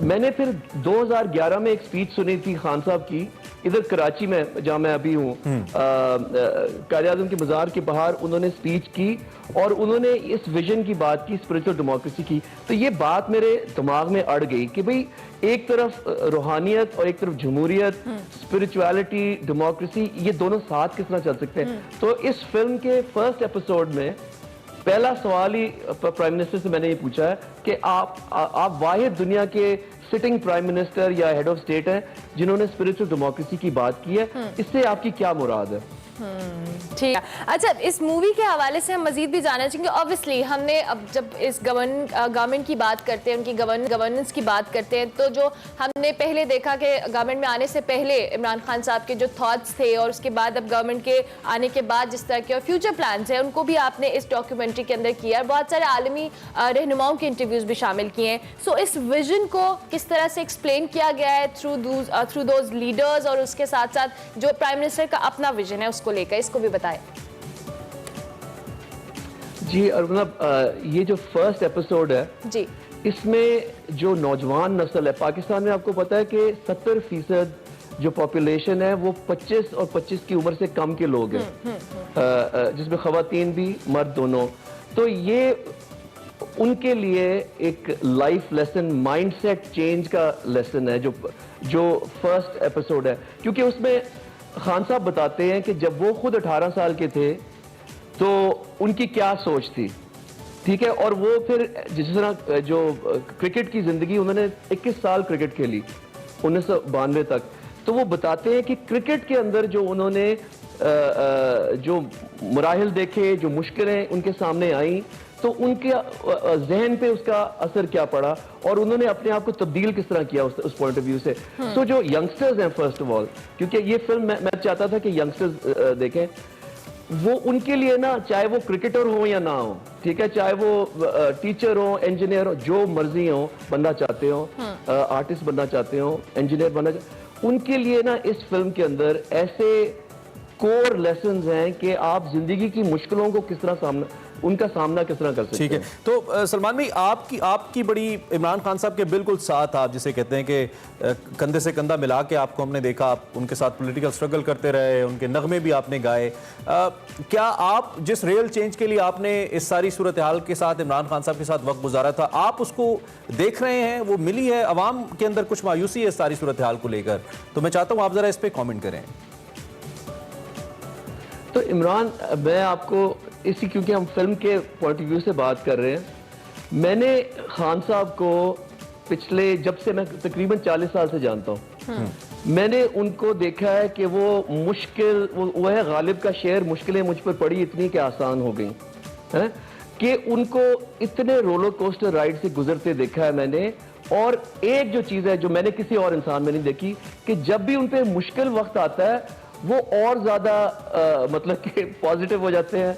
मैंने फिर 2011 में एक स्पीच सुनी थी खान साहब की इधर कराची में जहाँ मैं अभी हूँ, कायद-ए-आज़म के मज़ार के बाहर उन्होंने स्पीच की और उन्होंने इस विजन की बात की, स्पिरिचुअल डेमोक्रेसी की। तो ये बात मेरे दिमाग में अड़ गई कि भाई एक तरफ रूहानियत और एक तरफ जमहूरियत, स्पिरिचुअलिटी, डेमोक्रेसी, ये दोनों साथ किस तरह चल सकते हैं। तो इस फिल्म के फर्स्ट एपिसोड में पहला सवाल ही प्राइम मिनिस्टर से मैंने ये पूछा है कि आप वाहिद दुनिया के सिटिंग प्राइम मिनिस्टर या हेड ऑफ स्टेट हैं जिन्होंने स्पिरिचुअल डेमोक्रेसी की बात की है, इससे आपकी क्या मुराद है? ठीक है। अच्छा, इस मूवी के हवाले से हम मजीद भी जानना चाहेंगे। ऑब्वियसली हमने अब जब इस गवर्नमेंट की बात करते हैं, उनकी गवर्नेंस की बात करते हैं, तो जो हमने पहले देखा कि गवर्नमेंट में आने से पहले इमरान खान साहब के जो थॉट्स थे और उसके बाद अब गवर्नमेंट के आने के बाद जिस तरह के फ्यूचर प्लान्स हैं उनको भी आपने इस डॉक्यूमेंट्री के अंदर किया है। बहुत सारे आलमी रहनुमाओं के इंटरव्यूज भी शामिल किए हैं। सो इस विजन को किस तरह से एक्सप्लेन किया गया है थ्रू दोज लीडर्स, और उसके साथ साथ जो प्राइम मिनिस्टर का अपना विजन है उसको लेकर, इसको भी बताएं। जी अरुणा, ये जो फर्स्ट एपिसोड है जी, इसमें जो नौजवान नस्ल है पाकिस्तान में, आपको पता है कि 70% जो पॉपुलेशन है वो 25 और 25 की उम्र से कम के लोग हैं, जिसमें खवातीन भी मर्द दोनों। तो ये उनके लिए एक लाइफ लेसन, माइंडसेट चेंज का लेसन है जो फर्स्ट एपिसोड है। क्योंकि उसमें खान साहब बताते हैं कि जब वो खुद 18 साल के थे तो उनकी क्या सोच थी, ठीक है। और वो फिर जिस तरह जो क्रिकेट की जिंदगी, उन्होंने 21 साल क्रिकेट खेली 1992 तक। तो वो बताते हैं कि क्रिकेट के अंदर जो उन्होंने जो मराहिल देखे, जो मुश्किलें उनके सामने आई, तो उनके जहन पे उसका असर क्या पड़ा और उन्होंने अपने आप को तब्दील किस तरह किया उस पॉइंट ऑफ व्यू से। सो जो यंगस्टर्स हैं फर्स्ट ऑफ ऑल, क्योंकि ये फिल्म मैं चाहता था कि यंगस्टर्स देखें, वो उनके लिए ना, चाहे वो क्रिकेटर हो या ना हो, ठीक है, चाहे वो टीचर हो, इंजीनियर हो, जो मर्जी हो बनना चाहते हो, आर्टिस्ट बनना चाहते हो, इंजीनियर बनना उनके लिए ना इस फिल्म के अंदर ऐसे कोर लेसन्स हैं कि आप जिंदगी की मुश्किलों को किस तरह उनका सामना किस तरह कर सकते हैं। ठीक है। तो सलमान भाई, आपकी बड़ी इमरान खान साहब के बिल्कुल साथ, आप जिसे कहते हैं कि कंधे से कंधा मिला के आपको हमने देखा, आप उनके साथ पॉलिटिकल स्ट्रगल करते रहे, उनके नगमे भी आपने गाए। क्या आप जिस रियल चेंज के लिए आपने इस सारी सूरत हाल के साथ इमरान खान साहब के साथ वक्त गुजारा था, आप उसको देख रहे हैं, वो मिली है? अवाम के अंदर कुछ मायूसी है इस सारी सूरत हाल को लेकर, तो मैं चाहता हूँ आप जरा इस पर कॉमेंट करें। तो इमरान, मैं आपको इसी, क्योंकि हम फिल्म के पॉइंट ऑफ व्यू से बात कर रहे हैं, मैंने खान साहब को पिछले, जब से मैं तकरीबन 40 साल से जानता हूँ, मैंने उनको देखा है कि वो मुश्किल, वो है गालिब का शेर, मुश्किलें मुझ पर पड़ी इतनी कि आसान हो गई हैं, कि उनको इतने रोलर कोस्टर राइड से गुजरते देखा है मैंने। और एक जो चीज़ है जो मैंने किसी और इंसान में नहीं देखी, कि जब भी उन पर मुश्किल वक्त आता है वो और ज़्यादा मतलब कि पॉजिटिव हो जाते हैं,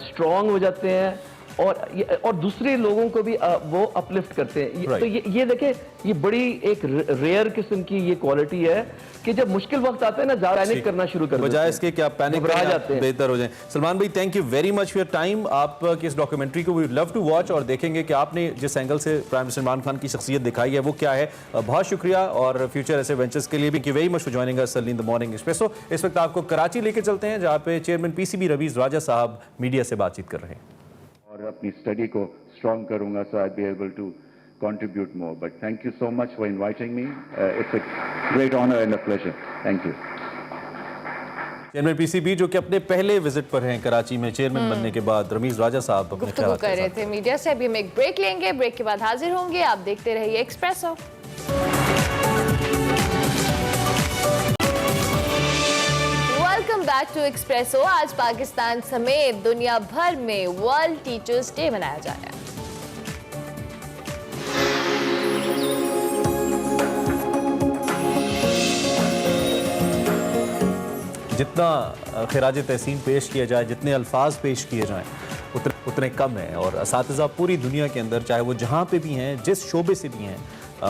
स्ट्रॉन्ग हो जाते हैं, और दूसरे लोगों को भी वो अपलिफ्ट करते हैं। तो ये देखें, ये बड़ी एक रेयर किस्म की ये क्वालिटी है कि जब मुश्किल वक्त आता है ना, ज़्यादा पैनिक करना शुरू कर देते हैं, बजाय इसके कि आप पैनिक घबरा जाते हैं, बेहतर हो जाएं। सलमान भाई, thank you very much for your time. आपकी इस डॉक्यूमेंट्री को वी लव टू वॉच और देखेंगे कि आपने जिस एंगल से प्राइम मिनिस्टर इमरान खान की शख्सियत दिखाई है वो क्या है। बहुत शुक्रिया, और फ्यूचर ऐसे वेंचर्स के लिए भी very much for joining us early in the morning espresso. इस वक्त आपको कराची लेके चलते हैं, जहाँ पे चेयरमैन पीसीबी रवीज राजा साहब मीडिया से बातचीत कर रहे हैं। और अपनी स्टडी को स्ट्रॉन्ग करूंगा, so I be able to contribute more. But thank you so much for inviting me. It's a great honor and a pleasure. Thank you. Chairman PCB जो कि अपने पहले विजिट पर हैं कराची में चेयरमैन बनने के बाद, रमीज राजा साहब अपने गुफ्तगू कर रहे थे मीडिया से। अभी हम एक ब्रेक लेंगे, ब्रेक के बाद हाजिर होंगे। आप देखते रहिए Expresso. Welcome back to Expresso. आज पाकिस्तान समेत दुनिया भर में वर्ल्ड टीचर्स डे मनाया जा रहा है। जितना खिराज तहसीन पेश किया जाए, जितने अल्फाज पेश किए जाएं, उतने कम हैं। और असातिज़ा पूरी दुनिया के अंदर, चाहे वो जहाँ पे भी हैं, जिस शोबे से भी हैं,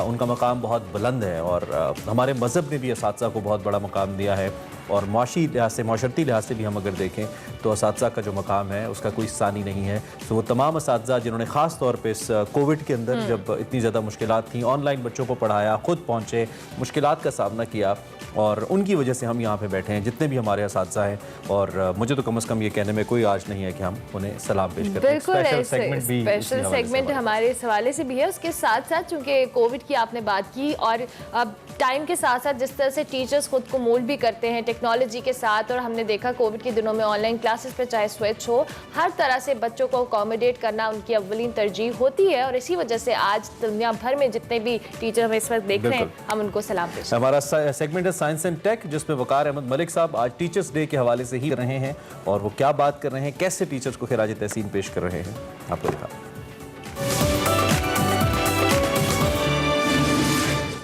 उनका मकाम बहुत बुलंद है। और हमारे मज़हब ने भी असातिज़ा को बहुत बड़ा मकाम दिया है। और माशी लिहाज से, माशरती लिहाज से भी हम अगर देखें तो असातिज़ा का जो मकाम है उसका कोई सानी नहीं है। तो वो तमाम असातिज़ा जिन्होंने ख़ास तौर पे इस कोविड के अंदर जब इतनी ज़्यादा मुश्किलात थी, ऑनलाइन बच्चों को पढ़ाया, ख़ुद पहुँचे, मुश्किलात का सामना किया, और उनकी वजह से हम यहाँ पे बैठे हैं, जितने भी हमारे असातिज़ा हैं। और मुझे तो कम से कम ये कहने में कोई आज नहीं है कि हम उन्हें सलाम पेश करते हैं। बिल्कुल, स्पेशल सेगमेंट हमारे इस हवाले से भी है। उसके साथ साथ चूँकि कोविड की आपने बात की, और अब टाइम के साथ साथ जिस तरह से टीचर्स खुद को मोल्ड भी करते हैं टेक्नोलॉजी के साथ, और हमने देखा कोविड के दिनों में ऑनलाइन क्लासेस पे चाहे स्विच हो, हर तरह से बच्चों को अकोमोडेट करना उनकी अव्वलीन तरजीह होती है। और इसी वजह से आज दुनिया भर में जितने भी टीचर हमें इस वक्त देख रहे हैं, हम उनको सलाम पेश। हमारा सेगमेंट है साइंस एंड टेक, जिसमें वकार अहमद मलिक साहब आज टीचर्स डे के हवाले से ही कर रहे हैं, और वो क्या बात कर रहे हैं, कैसे टीचर्स को खिराज तहसीन पेश कर रहे हैं, आपको दिखा।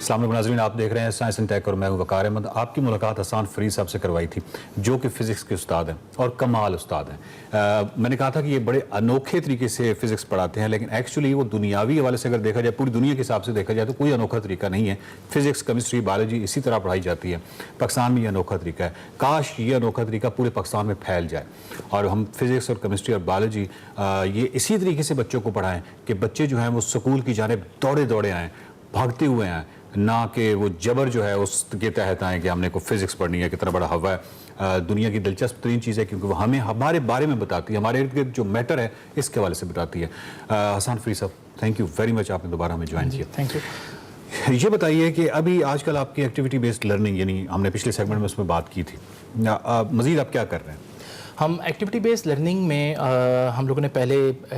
अस्सलाम वालेकुम नाज़रीन, आप देख रहे हैं साइंस एंड टेक और मैं हूं वकार अहमद। आपकी मुलाकात हसन फरीद साहब से करवाई थी, जो कि फ़िज़िक्स के उस्ताद हैं और कमाल उस्ताद हैं। मैंने कहा था कि ये बड़े अनोखे तरीके से फ़िज़िक्स पढ़ाते हैं, लेकिन एक्चुअली वो दुनियावी हवाले से अगर देखा जाए, पूरी दुनिया के हिसाब से देखा जाए तो कोई अनोखा तरीका नहीं है। फ़िज़िक्स, केमिस्ट्री, बायोलॉजी इसी तरह पढ़ाई जाती है। पाकिस्तान में ये अनोखा तरीका है। काश ये अनोखा तरीका पूरे पाकिस्तान में फैल जाए और हम फ़िज़िक्स और केमिस्ट्री और बायोलॉजी ये इसी तरीके से बच्चों को पढ़ाएँ कि बच्चे जो हैं वो स्कूल की जानिब दौड़े दौड़े आएँ, भागते हुए आएँ, ना कि वो जबर जो है उसके तहत आए कि हमने को फिज़िक्स पढ़नी है। कितना बड़ा हवा है, दुनिया की दिलचस्प तरीन चीज़ है, क्योंकि वो हमें हमारे बारे में बताती है, हमारे इर्द गिर्द जो मैटर है इसके हवाले से बताती है। हसन फरीद साहब, थैंक यू वेरी मच, आपने दोबारा हमें ज्वाइन किया। Thank you. ये बताइए कि अभी आजकल आपकी एक्टिविटी बेस्ड लर्निंग, यानी हमने पिछले सेगमेंट में उसमें बात की थी, मज़ीद आप क्या कर रहे हैं? हम एक्टिविटी बेस्ड लर्निंग में हम लोगों ने पहले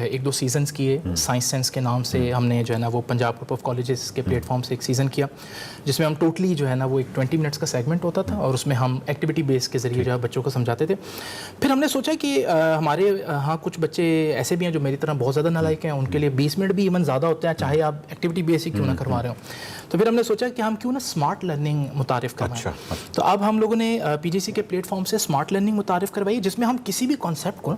1-2 सीजन्स किए। साइंस सेंस के नाम से हमने जो है ना वो पंजाब ग्रुप ऑफ कॉलेजेस के प्लेटफॉर्म से एक सीज़न किया, जिसमें हम टोटली जो है ना वो एक 20 मिनट्स का सेगमेंट होता था, और उसमें हम एक्टिविटी बेस के ज़रिए जो है बच्चों को समझाते थे। फिर हमने सोचा कि हमारे यहाँ कुछ बच्चे ऐसे भी हैं जो मेरी तरह बहुत ज़्यादा नालायक हैं, उनके लिए 20 मिनट भी इवन ज़्यादा होते हैं, चाहे आप एक्टिविटी बेस ही क्यों ना करवा रहे हो। तो फिर हमने सोचा कि हम क्यों ना स्मार्ट लर्निंग मुतारिफ करवाएं। तो अब हम लोगों ने पीजीसी के प्लेटफॉर्म से स्मार्ट लर्निंग मुतारिफ करवाई, जिसमें हम किसी भी कॉन्सेप्ट को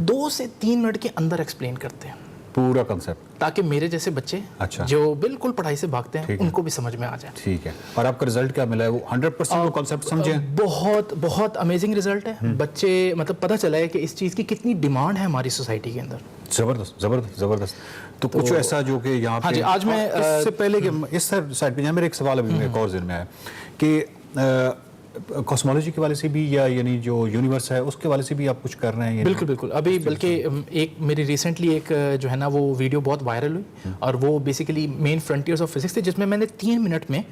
2 से 3 मिनट के अंदर एक्सप्लेन करते हैं, पूरा कॉन्सेप्ट, ताकि मेरे जैसे बच्चे जो बिल्कुल पढ़ाई से भागते हैं उनको भी समझ में आ जाए। ठीक है। और आपका रिजल्ट क्या मिला है? वो 100% वो कॉन्सेप्ट समझे? बहुत बहुत अमेजिंग रिजल्ट है। बच्चे मतलब पता चला है कि इस चीज़ की कितनी डिमांड है हमारी सोसाइटी के अंदर। ज़बरदस्त ज़बरदस्त ज़बरदस्त। तो कुछ ऐसा जो कि यहाँ पे, हाँ जी, आज मैं इससे पहले कि इस साइड पे मेरा एक सवाल अभी एक और ज़हन में आया कि कॉस्मोलॉजी के वाले से भी, या यानी जो यूनिवर्स है उसके वाले से भी आप कुछ कर रहे हैं? बिल्कुल बिल्कुल। अभी बल्कि एक मेरी रिसेंटली एक जो है ना वो वीडियो बहुत वायरल हुई, और वो basically main frontiers of physics थे, जिसमें मैंने 3 मिनट में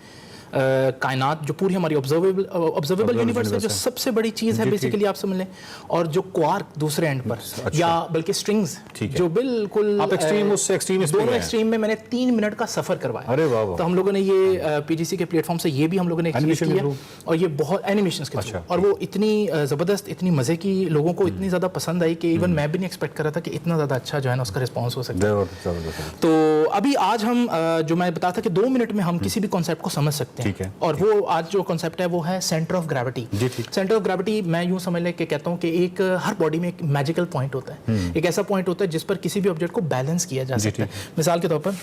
कायनात जो पूरी हमारी ऑब्जर्वेबल यूनिवर्स है, जो सबसे बड़ी चीज़ है बेसिकली आप समझ लें, और जो क्वार्क दूसरे एंड पर, या बल्कि स्ट्रिंग्स जो बिल्कुल आप एक्सट्रीम उससे एक्सट्रीम दोनों एक्सट्रीम में मैंने 3 मिनट का सफ़र करवाया। अरे वाह वाह। तो हम लोगों ने ये पीजीसी के प्लेटफॉर्म से ये भी हम लोगों ने एक्सपीरियंस किया, और ये बहुत एनिमेशन के थ्रू, और वो इतनी ज़बरदस्त, इतनी मज़े की, लोगों को इतनी ज़्यादा पसंद आई कि इवन मैं भी नहीं एक्सपेक्ट कर रहा था कि इतना ज़्यादा अच्छा जो है ना उसका रिस्पॉन्स हो सकता है। तो अभी आज हम जो मैं बताया था कि 2 मिनट में हम किसी भी कॉन्सेप्ट को समझ सकते हैं, और वो आज जो कॉन्सेप्ट है वो है centre of gravity. Centre of gravity मैं यूं समझ ले के कहता हूं कि एक हर बॉडी में एक मैजिकल पॉइंट होता है, एक ऐसा पॉइंट होता है जिस पर किसी भी ऑब्जेक्ट को बैलेंस किया जा सकता है। मिसाल के तौर पर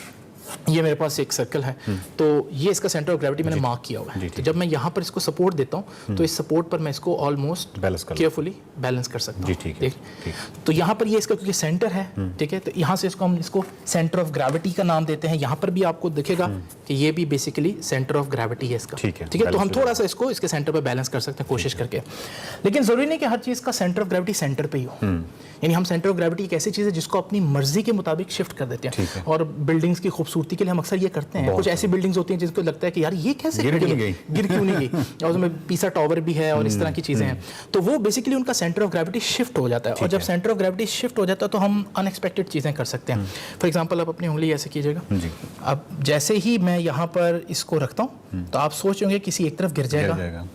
ये मेरे पास एक सर्कल है, तो ये इसका सेंटर ऑफ ग्रेविटी मैंने मार्क किया हुआ है। तो जब मैं यहाँ पर इसको सपोर्ट देता हूँ तो इस सपोर्ट पर मैं इसको ऑलमोस्ट केयरफुली बैलेंस कर सकता हूँ। ठीक। तो यहाँ पर ये इसका क्योंकि सेंटर है, ठीक है, तो यहाँ से इसको हम इसको सेंटर ऑफ ग्रेविटी का नाम देते हैं। यहाँ पर भी आपको दिखेगा कि ये भी बेसिकली सेंटर ऑफ ग्रेविटी है इसका। ठीक है, तो हम थोड़ा सा इसको इसके सेंटर पर बैलेंस कर सकते हैं कोशिश करके, लेकिन जरूरी नहीं कि हर चीज़ का सेंटर ऑफ ग्रेविटी सेंटर पे ही हो। यानी हम सेंटर ऑफ ग्रेविटी एक ऐसी चीज़ है जिसको अपनी मर्जी के मुताबिक शिफ्ट कर देते हैं, और बिल्डिंग्स की खूबसूरती के लिए हम अक्सर ये करते हैं। कुछ ऐसी बिल्डिंग्स होती हैं जिनको लगता है कि यार ये कैसे गिर क्यों नहीं गई, और उसमें पीसा टावर भी है और इस तरह की चीज़ें हैं, तो वो बेसिकली उनका सेंटर ऑफ ग्रेविटी शिफ्ट हो जाता है। और जब सेंटर ऑफ ग्रेविटी शिफ्ट हो जाता है तो हम अनएक्सपेक्टेड चीज़ें कर सकते हैं। फॉर एग्जाम्पल आप अपनी उंगली ऐसे कीजिएगा, अब जैसे ही मैं यहाँ पर इसको रखता हूँ तो आप सोच होंगे किसी एक तरफ गिर जाएगा।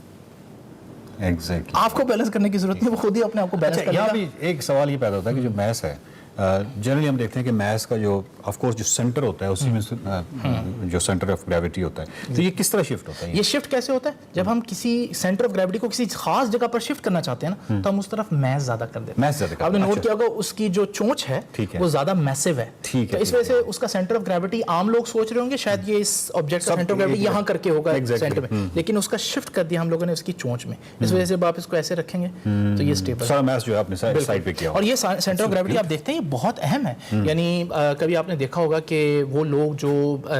Exactly. आपको बैलेंस करने की जरूरत नहीं, वो खुद ही अपने आप को बैलेंस करेगा। यहाँ भी एक सवाल ये पैदा होता है कि जो मैथ्स है, जनरली हम देखते हैं कि मैथ्स का जो ऑफ कोर्स जो सेंटर होता है उसी में जो सेंटर ऑफ ग्रेविटी होता है, तो ये किस तरह शिफ्ट होता है? ये शिफ्ट कैसे होता है? जब हम किसी सेंटर ऑफ ग्रेविटी को किसी खास जगह पर शिफ्ट करना चाहते हैं ना, तो हम उस तरफ मैस ज्यादा कर देते हैं। मैस ज्यादा, आपने नोट किया होगा उसकी जो चोंच है वो ज्यादा मैसिव है। ठीक है, तो इस वजह से उसका सेंटर ऑफ ग्रेविटी, आम लोग सोच रहे होंगे शायद ये इस ऑब्जेक्ट का सेंटर ऑफ ग्रेविटी यहाँ करके होगा सेंटर में, लेकिन उसका शिफ्ट कर दिया हम लोगं ने उसकी चोंच में। इस वजह से आप इसको ऐसे रखेंगे तो ये स्टेबल सारा मैस जो है आपने साइड पे किया। और ये सेंटर ऑफ ग्रेविटी आप देखते हैं ये बहुत अहम है। यानी कभी आपने देखा होगा कि वो लोग जो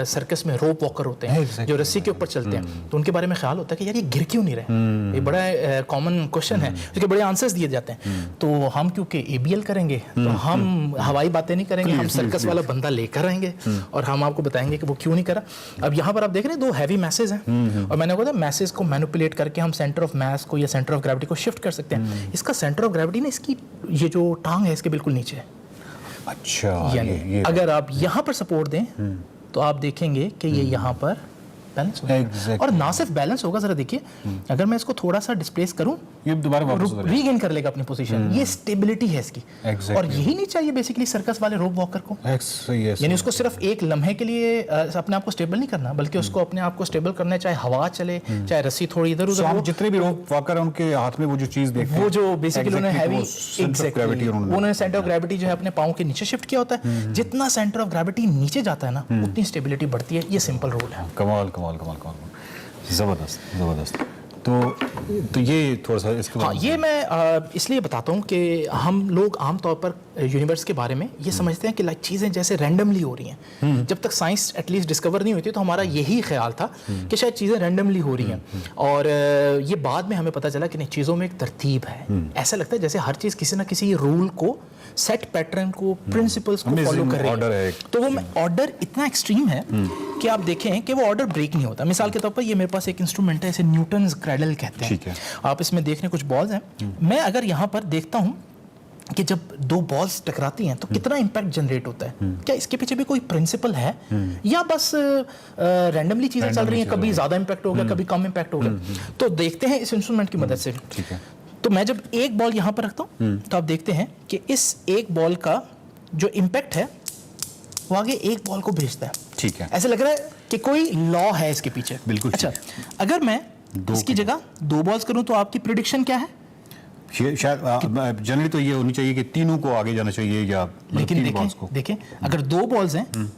सर्कस में रोप वॉकर होते हैं, जो रस्सी के ऊपर चलते हैं, तो उनके बारे में ख्याल होता है कि यार ये गिर क्यों नहीं रहे। ये बड़ा कॉमन क्वेश्चन है, उसके बड़े आंसर्स दिए जाते हैं। तो हम क्योंकि ABL करेंगे तो हम हवाई बातें नहीं करेंगे, हम सर्कस वाला बंदा लेकर आएंगे और हम आपको बताएंगे कि वो क्यों नहीं करा। अब यहाँ पर आप देख रहे हैं 2 हैवी मैसेज हैं और मैंने कहा मैसेज को मैनिपुलेट करके हम सेंटर ऑफ मास को या सेंटर ऑफ ग्रेविटी को शिफ्ट कर सकते हैं। इसका सेंटर ऑफ ग्रेविटी ना इसकी ये जो टांग है इसके बिल्कुल नीचे है। अच्छा, यानी अगर आप यहाँ पर सपोर्ट दें तो आप देखेंगे कि ये यहाँ पर बैलेंस हो जाएगा। और ना सिर्फ बैलेंस होगा, जरा देखिए अगर मैं इसको थोड़ा सा डिस्प्लेस करूं, ये दोबारा वापस रीगेन कर लेगा अपनी पोजीशन। ये स्टेबिलिटी है इसकी। और यही नहीं चाहिए बेसिकली सर्कस वाले रोप वॉकर को। यानी उसको सिर्फ एक लम्हे के लिए अपने आप को स्टेबल नहीं करना, बल्कि उसको अपने आप को स्टेबल करना है, चाहे हवा चले चाहे रस्सी थोड़ी इधर उधर हो। जितने भी रोप वॉकर हैं उनके हाथ में वो जो चीज देखते हैं, वो जो बेसिकली उन्होंने हैवी उन्होंने सेंटर ऑफ ग्रेविटी जो है अपने पाँव के नीचे शिफ्ट किया होता है। जितना सेंटर ऑफ ग्रेविटी नीचे जाता है ना, उतनी स्टेबिलिटी बढ़ती है। ये सिंपल रूल है। कमाल कमाल कमाल कमाल, जबरदस्त जबरदस्त। तो ये थोड़ा सा इसके हाँ, ये मैं इसलिए बताता हूँ कि हम लोग आमतौर पर यूनिवर्स के बारे में ये समझते हैं कि लाइक चीज़ें जैसे रैंडमली हो रही हैं। जब तक साइंस एटलीस्ट डिस्कवर नहीं हुई थी तो हमारा यही ख्याल था कि शायद चीज़ें रैंडमली हो रही हैं। और ये बाद में हमें पता चला कि नहीं, चीज़ों में एक तरतीब है। ऐसा लगता है जैसे हर चीज़ किसी ना किसी रूल को, सेट पैटर्न को, प्रिंसिपल्स को फॉलो कर रही है। तो वो ऑर्डर इतना एक्सट्रीम है कि आप देखें कि वो ऑर्डर ब्रेक नहीं होता। मिसाल के तौर पर ये मेरे पास एक इंस्ट्रूमेंट है, इसे न्यूटन्स क्रैडल कहते हैं। आप इसमें देख रहे हैं कुछ बॉल्स हैं। मैं अगर यहाँ पर देखता हूँ कि जब 2 बॉल्स टकराती हैं तो कितना इंपैक्ट जनरेट होता है, क्या इसके पीछे भी कोई प्रिंसिपल है या बस रैंडमली चीजें चल रही हैं, कभी ज्यादा इंपैक्ट हो गया कभी कम इंपैक्ट हो गया। तो देखते हैं इस इंस्ट्रूमेंट की मदद से। तो मैं जब एक बॉल यहाँ पर रखता हूँ तो आप देखते हैं कि इस एक बॉल का जो इंपैक्ट है वो आगे एक बॉल को भेजता है। ठीक है, ऐसे लग रहा है कि कोई लॉ है इसके पीछे। बिल्कुल। अच्छा, अगर मैं इसकी जगह 2 बॉल्स करूं तो आपकी प्रेडिक्शन क्या है? शायद जनरली तो ये होनी चाहिए कि तीनों को आगे जाना चाहिए, या लेकिन देखें अगर 2 बॉल्स हैं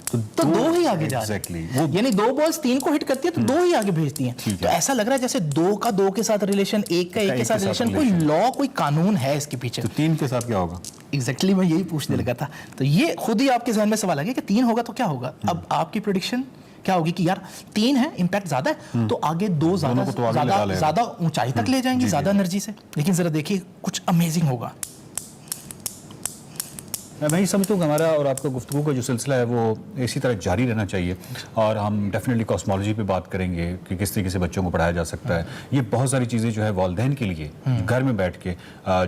तो 2 ही आगे जा रहे हैं। यानी 2 बॉल्स 3 को हिट करती है तो 2 ही आगे भेजती हैं। तो ऐसा लग रहा है जैसे 2 का 2 के साथ रिलेशन, 1 का 1 के साथ रिलेशन, कोई लॉ, कोई कानून है इसके पीछे। तो 3 के साथ क्या होगा? एग्जैक्टली मैं यही पूछने लगा था। तो ये खुद ही आपके जहन में सवाल आ गया कि 3 होगा तो क्या होगा। अब आपकी प्रेडिक्शन क्या होगी कि यार 3 है, इंपैक्ट ज्यादा है, तो आगे 2 ज्यादा ऊंचाई तक ले जाएंगे ज्यादा एनर्जी से। लेकिन जरा देखिए कुछ अमेजिंग होगा। मैं ही समझता हूँ कि हमारा और आपका गुफ्तगू का जो सिलसिला है वो इसी तरह जारी रहना चाहिए। और हम डेफिनेटली कॉस्मोलॉजी पे बात करेंगे कि किस तरीके से बच्चों को पढ़ाया जा सकता है। ये बहुत सारी चीज़ें जो है वालिदैन के लिए घर में बैठ के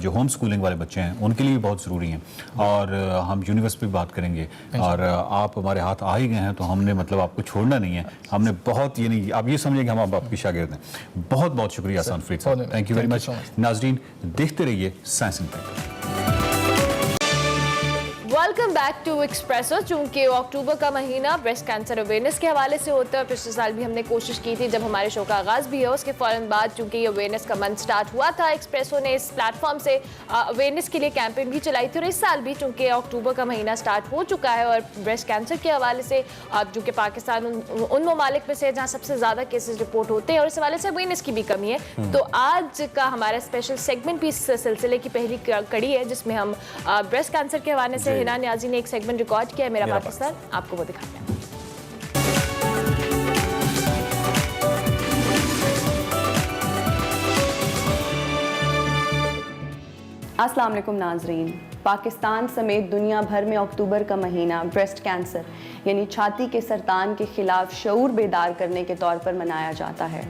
जो होम स्कूलिंग वाले बच्चे हैं उनके लिए बहुत ज़रूरी हैं। और हम यूनिवर्स पे बात करेंगे। और आप हमारे हाथ आ ही गए हैं तो हमने मतलब आपको छोड़ना नहीं है। हमने बहुत, ये नहीं आप ये समझिए कि हम आपके शागिर्द हैं। बहुत बहुत शुक्रिया हसन फरीद साहब, थैंक यू वेरी मच। नाजरीन देखते रहिए science in tech. Welcome back to Expresso. चूंकि अक्टूबर का महीना ब्रेस्ट कैंसर अवेयरनेस के हवाले से होता है, पिछले साल भी हमने कोशिश की थी जब हमारे शो का आगाज़ भी है उसके फ़ौरन बाद, चूंकि ये अवेयरनेस का मंथ स्टार्ट हुआ था, एक्सप्रेसो ने इस प्लेटफॉर्म से अवेयरनेस के लिए कैंपेन भी चलाई थी। और इस साल भी चूंकि अक्टूबर का महीना स्टार्ट हो चुका है और ब्रेस्ट कैंसर के हवाले से चूँकि पाकिस्तान उन ममालिक में से जहाँ सबसे ज़्यादा केसेज रिपोर्ट होते हैं और इस हवाले से अवेयरनेस की भी कमी है। तो आज का हमारा स्पेशल सेगमेंट भी इस सिलसिले की पहली कड़ी है जिसमें हम ब्रेस्ट कैंसर के हवाले से हिना नियाज़ी ने एक सेगमेंट रिकॉर्ड किया है, मेरा पाकिस्तान, आपको वो दिखाते हैं। अस्सलाम वालेकुम नाजरीन। पाकिस्तान समेत दुनिया भर में अक्टूबर का महीना ब्रेस्ट कैंसर यानी छाती के सरतान के खिलाफ शऊर बेदार करने के तौर पर मनाया जाता है।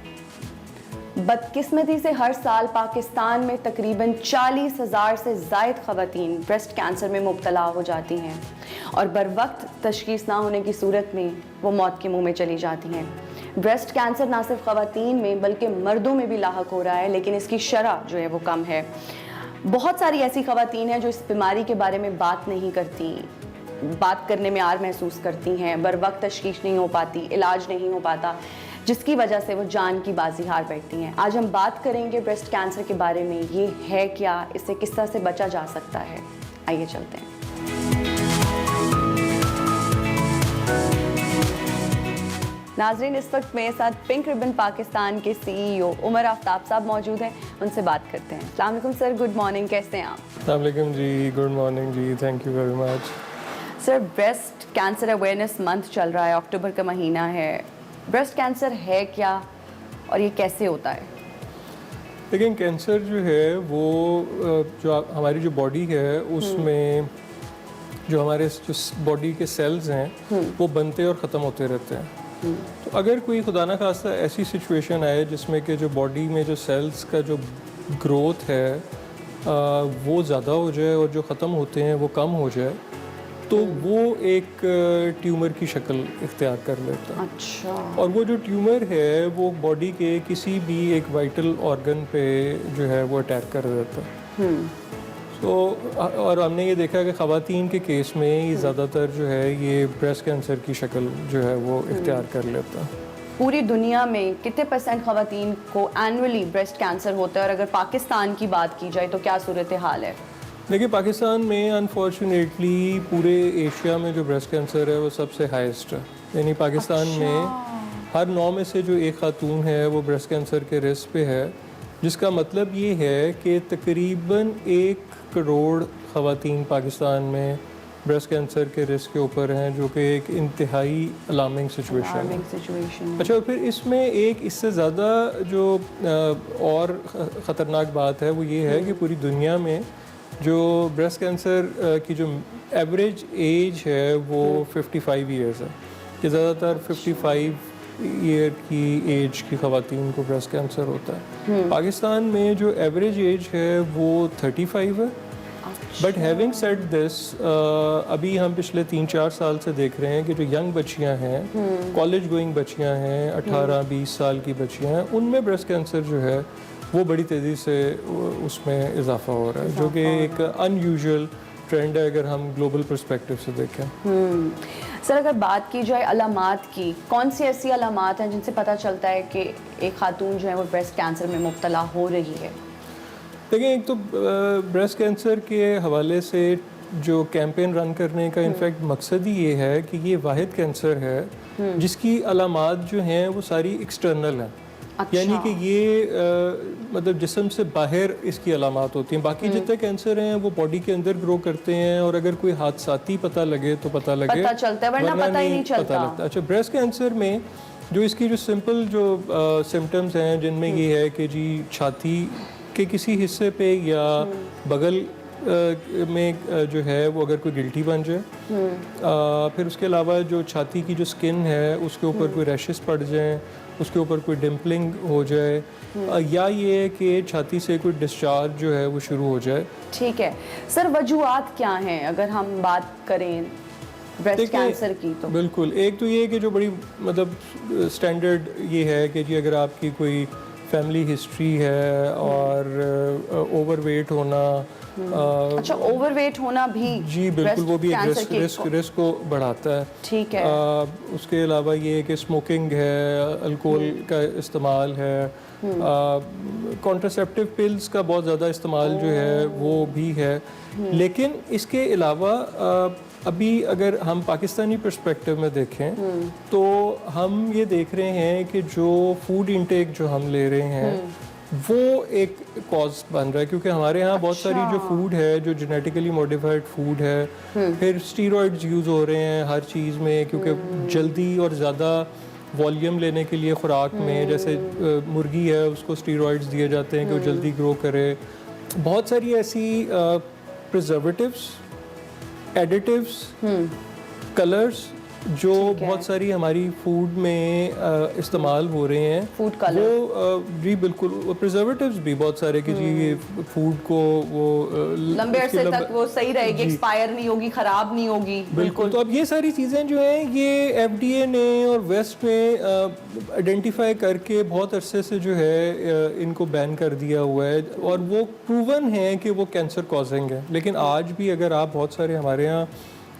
बदकिस्मती से हर साल पाकिस्तान में तकरीबन 40,000 से ज़ायद ख़वातीन ब्रेस्ट कैंसर में मुब्तला हो जाती हैं और बर वक्त तशख़ीस ना होने की सूरत में वो मौत के मुंह में चली जाती हैं। ब्रेस्ट कैंसर ना सिर्फ ख़वातीन में बल्कि मर्दों में भी लाहक हो रहा है, लेकिन इसकी शरह जो है वो कम है। बहुत सारी ऐसी ख़वातीन हैं जो इस बीमारी के बारे में बात नहीं करती, बात करने में आर महसूस करती हैं, बर वक्त तशखीस नहीं हो पाती, इलाज नहीं हो पाता, जिसकी वजह से वो जान की बाजी हार बैठती हैं। आज हम बात करेंगे ब्रेस्ट कैंसर के बारे में, ये है क्या, इससे किस तरह से बचा जा सकता है। आइए चलते हैं। नाजरीन, इस वक्त मेरे साथ पिंक रिबन पाकिस्तान के CEO उमर आफ्ताब साहब मौजूद हैं, उनसे बात करते हैं। अस्सलाम वालेकुम सर, गुड मॉर्निंग, कैसे हैं आप? अस्सलाम वालेकुम जी, गुड मॉर्निंग जी, thank you very much. Sir, breast cancer awareness month चल रहा है, अक्टूबर का महीना है। ब्रेस्ट कैंसर है क्या और ये कैसे होता है? लेकिन कैंसर जो है वो जो हमारी जो बॉडी है उसमें जो हमारे जो बॉडी के सेल्स हैं वो बनते और ख़त्म होते रहते हैं। तो अगर कोई खुदा ना खास्ता ऐसी सिचुएशन आए जिसमें कि जो बॉडी में जो सेल्स का जो ग्रोथ है वो ज़्यादा हो जाए और जो ख़त्म होते हैं वो कम हो जाए, तो वो एक ट्यूमर की शक्ल इख्तियार कर लेता है। अच्छा। और वो जो ट्यूमर है वो बॉडी के किसी भी एक वाइटल ऑर्गन पे जो है वो अटैक कर देता है। तो और हमने ये देखा कि ख़वातीन के केस में ये ज़्यादातर जो है ये ब्रेस्ट कैंसर की शक्ल जो है वो इख्तियार कर लेता है। पूरी दुनिया में कितने % ख़वातीन को एनुअली ब्रेस्ट कैंसर होता है, और अगर पाकिस्तान की बात की जाए तो क्या सूरत हाल है? देखिए, पाकिस्तान में अनफॉर्चुनेटली पूरे एशिया में जो ब्रेस्ट कैंसर है वो सबसे हाईएस्ट है। यानी पाकिस्तान में हर 9 में से जो एक खातून है वो ब्रेस्ट कैंसर के रिस्क पे है, जिसका मतलब ये है कि तकरीबन 1 करोड़ ख़वातीन पाकिस्तान में ब्रेस्ट कैंसर के रिस्क के ऊपर हैं, जो कि एक इंतहाई अलार्मिंग सिचुएशन है। अच्छा, फिर इसमें एक इससे ज़्यादा जो और ख़तरनाक बात है वो ये है कि पूरी दुनिया में जो ब्रेस्ट कैंसर की जो एवरेज एज है वो 55 ईयर्स है, कि ज़्यादातर 55 ईयर की एज की ख़वातीन को ब्रेस्ट कैंसर होता है। पाकिस्तान में जो एवरेज एज है वो 35 है। बट हैविंग सेड दिस, अभी हम पिछले 3-4 साल से देख रहे हैं कि जो यंग बच्चियां हैं, कॉलेज गोइंग बच्चियां हैं, 18-20 साल की बच्चियां हैं, उनमें ब्रेस्ट कैंसर जो है वो बड़ी तेज़ी से उसमें इजाफा हो रहा है, जो कि एक अनयूजुअल ट्रेंड है अगर हम ग्लोबल पर्सपेक्टिव से देखें। सर, अगर बात की जाए अलामात की, कौन सी ऐसी अलामात हैं जिनसे पता चलता है कि एक खातून जो है वो ब्रेस्ट कैंसर में मुब्तला हो रही है? देखिए, एक तो ब्रेस्ट कैंसर के हवाले से जो कैंपेन रन करने का इनफैक्ट मकसद ही ये है कि ये वाहिद कैंसर है जिसकी अलामात जो हैं वो सारी एक्सटर्नल हैं। अच्छा। यानी कि ये मतलब जिस्म से बाहर इसकी अलामात होती हैं। बाकी जितने कैंसर हैं वो बॉडी के अंदर ग्रो करते हैं, और अगर कोई हादसाती पता लगे तो पता लगे, पता चलता है, वरना पता ही नहीं चलता। पता लगता। अच्छा, ब्रेस्ट कैंसर में जो इसकी जो सिंपल जो सिम्टम्स हैं जिनमें ये है कि जी छाती के किसी हिस्से पे या बगल में जो है वो अगर कोई गिल्टी बन जाए, फिर उसके अलावा जो छाती की जो स्किन है उसके ऊपर कोई रैशेस पड़ जाएं, उसके ऊपर कोई डिम्पलिंग हो जाए, या ये कि छाती से कोई डिस्चार्ज जो है वो शुरू हो जाए। ठीक है सर, वजूहात क्या हैं अगर हम बात करें ब्रेस्ट कैंसर की? तो बिल्कुल, एक तो ये कि जो बड़ी मतलब स्टैंडर्ड ये है कि जी अगर आपकी कोई फैमिली हिस्ट्री है और ओवरवेट होना। अच्छा, ओवरवेट होना भी? जी बिल्कुल, वो भी एक रिस्क को बढ़ाता है। ठीक है। उसके अलावा ये कि स्मोकिंग है, अल्कोहल का इस्तेमाल है, कॉन्ट्रासेप्टिव पिल्स का बहुत ज़्यादा इस्तेमाल जो है वो भी है। लेकिन इसके अलावा अभी अगर हम पाकिस्तानी पर्सपेक्टिव में देखें तो हम ये देख रहे हैं कि जो फूड इंटेक जो हम ले रहे हैं वो एक कॉज बन रहा है, क्योंकि हमारे यहाँ बहुत सारी जो फूड है जो जेनेटिकली मॉडिफाइड फूड है, फिर स्टीरॉइड्स यूज़ हो रहे हैं हर चीज़ में, क्योंकि जल्दी और ज़्यादा वॉल्यूम लेने के लिए खुराक में, जैसे मुर्गी है उसको स्टीरॉइड्स दिए जाते हैं कि वो जल्दी ग्रो करे। बहुत सारी ऐसी प्रिजर्वेटिव्स, एडिटिव्स, कलर्स जो बहुत सारी हमारी फूड में इस्तेमाल हो रहे हैं, फूड कलर, वो जी बिल्कुल, प्रिजर्वेटिव्स भी बहुत सारे कि जी ये फूड को वो लंबे अरसे तक वो सही रहेगी, एक्सपायर नहीं होगी, खराब नहीं होगी। बिल्कुल। तो अब ये सारी चीज़ें जो हैं ये FDA ने और वेस्ट में आइडेंटिफाई करके बहुत अरसे से जो है इनको बैन कर दिया हुआ है, और वो प्रूवन है कि वो कैंसर कॉजिंग है। लेकिन आज भी अगर आप बहुत सारे हमारे यहाँ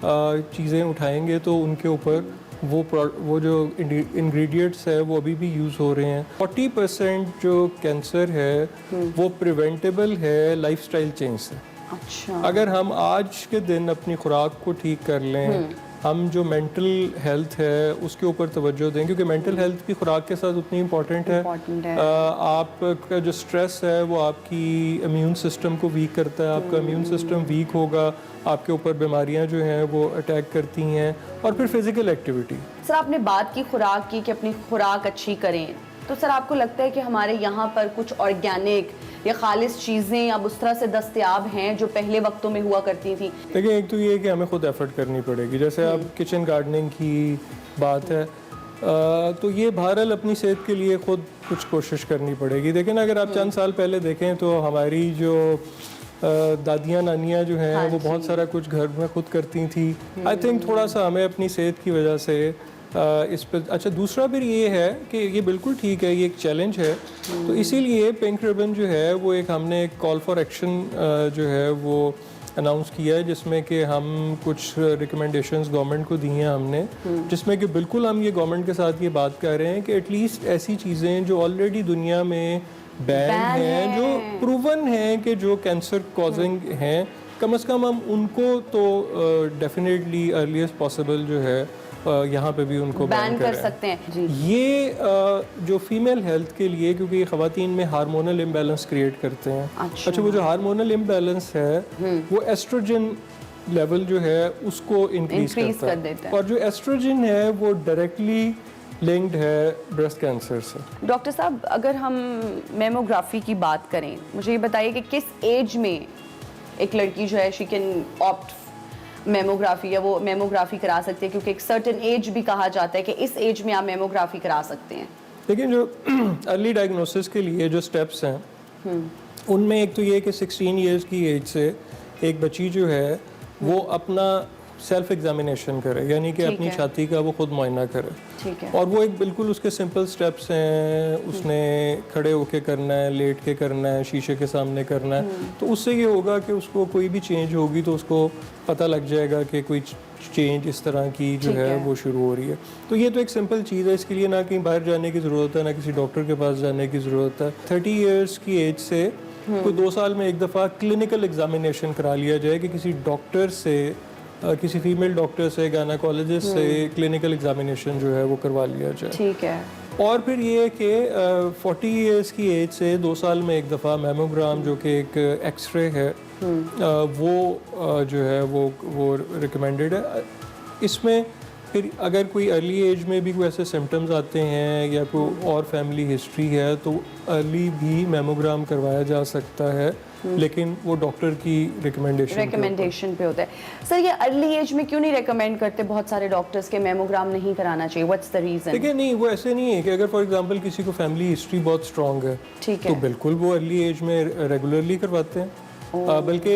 चीज़ें उठाएंगे तो उनके ऊपर वो जो इंग्रेडिएंट्स है वो अभी भी यूज़ हो रहे हैं। 40% जो कैंसर है वो प्रिवेंटेबल है लाइफस्टाइल चेंज से। अच्छा। अगर हम आज के दिन अपनी खुराक को ठीक कर लें, हम जो मेंटल हेल्थ है उसके ऊपर तवज्जो दें, क्योंकि मेंटल हेल्थ भी खुराक के साथ उतनी इम्पॉर्टेंट है। आपका जो स्ट्रेस है वो आपकी इम्यून सिस्टम को वीक करता है, आपका इम्यून सिस्टम वीक होगा, आपके ऊपर बीमारियां जो हैं वो अटैक करती हैं। और फिर फिजिकल एक्टिविटी। सर आपने बात की खुराक की कि अपनी खुराक अच्छी करें, तो सर आपको लगता है कि हमारे यहाँ पर कुछ ऑर्गेनिक या खालिस चीज़ें अब उस तरह से दस्तयाब हैं जो पहले वक्तों में हुआ करती थी? देखिए, एक तो ये है कि हमें खुद एफर्ट करनी पड़ेगी। जैसे अब किचन गार्डनिंग की बात है, तो ये बहरहाल अपनी सेहत के लिए खुद कुछ कोशिश करनी पड़ेगी। लेकिन अगर आप चंद साल पहले देखें तो हमारी जो दादियाँ नानियाँ जो हैं वो बहुत सारा कुछ घर में खुद करती थी। आई थिंक थोड़ा सा हमें अपनी सेहत की वजह से इस पर अच्छा। दूसरा फिर ये है कि ये बिल्कुल ठीक है, ये एक चैलेंज है, तो इसीलिए पिंक रिबन जो है वो एक हमने एक कॉल फॉर एक्शन जो है वो अनाउंस किया है, जिसमें कि हम कुछ रिकमेंडेशंस गवर्नमेंट को दी हैं हमने, जिसमें कि बिल्कुल हम ये गवर्नमेंट के साथ ये बात कर रहे हैं कि एटलीस्ट ऐसी चीज़ें जो ऑलरेडी दुनिया में बैन हैं, जो प्रूवन हैं कि जो कैंसर कॉजिंग हैं, कम से कम हम उनको तो डेफिनेटली अर्लीस्ट पॉसिबल जो है यहाँ पे भी उनको बैन कर सकते हैं जी। ये जो फीमेल हेल्थ के लिए, क्योंकि ख़वातीन में हार्मोनल इम्बैलेंस क्रिएट करते हैं। अच्छा, वो जो हार्मोनल इम्बैलेंस है वो एस्ट्रोजन लेवल जो है उसको इंक्रीज कर देता है, और जो एस्ट्रोजन है वो डायरेक्टली लिंक्ड है ब्रेस्ट कैंसर से। डॉक्टर साहब, अगर हम मेमोग्राफी की बात करें, मुझे ये बताइए कि किस एज में एक लड़की जो है शी कैन ऑप्ट मेमोग्राफी, या वो मेमोग्राफी करा सकती है, क्योंकि एक सर्टेन एज भी कहा जाता है कि इस एज में आप मेमोग्राफी करा सकते हैं। लेकिन जो अर्ली डायग्नोसिस के लिए जो स्टेप्स हैं उनमें एक तो ये कि 16 इयर्स की एज से एक बच्ची जो है वो अपना सेल्फ एग्जामिनेशन करे, यानी कि अपनी छाती का वो खुद मुआयना करे। ठीक है। और वो एक बिल्कुल उसके सिंपल स्टेप्स हैं, उसने खड़े होके करना है, लेट के करना है, शीशे के सामने करना है। तो उससे ये होगा कि उसको कोई भी चेंज होगी तो उसको पता लग जाएगा कि कोई चेंज इस तरह की जो है वो शुरू हो रही है। तो ये तो एक सिंपल चीज़ है, इसके लिए ना कहीं बाहर जाने की ज़रूरत है, ना किसी डॉक्टर के पास जाने की ज़रूरत है। 30 इयर्स की एज से कोई 2 साल में एक दफ़ा क्लिनिकल एग्जामिनेशन करा लिया जाए, कि किसी डॉक्टर से, किसी फीमेल डॉक्टर से, गायनेकोलॉजिस्ट से क्लिनिकल एग्जामिनेशन जो है वो करवा लिया जाए। ठीक है। और फिर ये कि 40 इयर्स की एज से 2 साल में एक दफ़ा मेमोग्राम, जो कि एक एक्सरे है, वो जो है वो रिकमेंडेड है। इसमें फिर अगर कोई अर्ली एज में भी कोई ऐसे सिम्टम्स आते हैं या कोई और फैमिली हिस्ट्री है तो अर्ली भी मेमोग्राम करवाया जा सकता है, लेकिन वो डॉक्टर की रिकमेंडेशन पे होता है। सर, ये अर्ली एज में क्यों नहीं रिकमेंड करते बहुत सारे डॉक्टर्स के मेमोग्राम नहीं कराना चाहिए? What's the reason? देखिए, नहीं, वो ऐसे नहीं है कि अगर फॉर एग्जांपल किसी को फैमिली हिस्ट्री बहुत स्ट्रॉन्ग है, ठीक है, तो बिल्कुल वो अर्ली एज में रेगुलरली करवाते हैं। बल्कि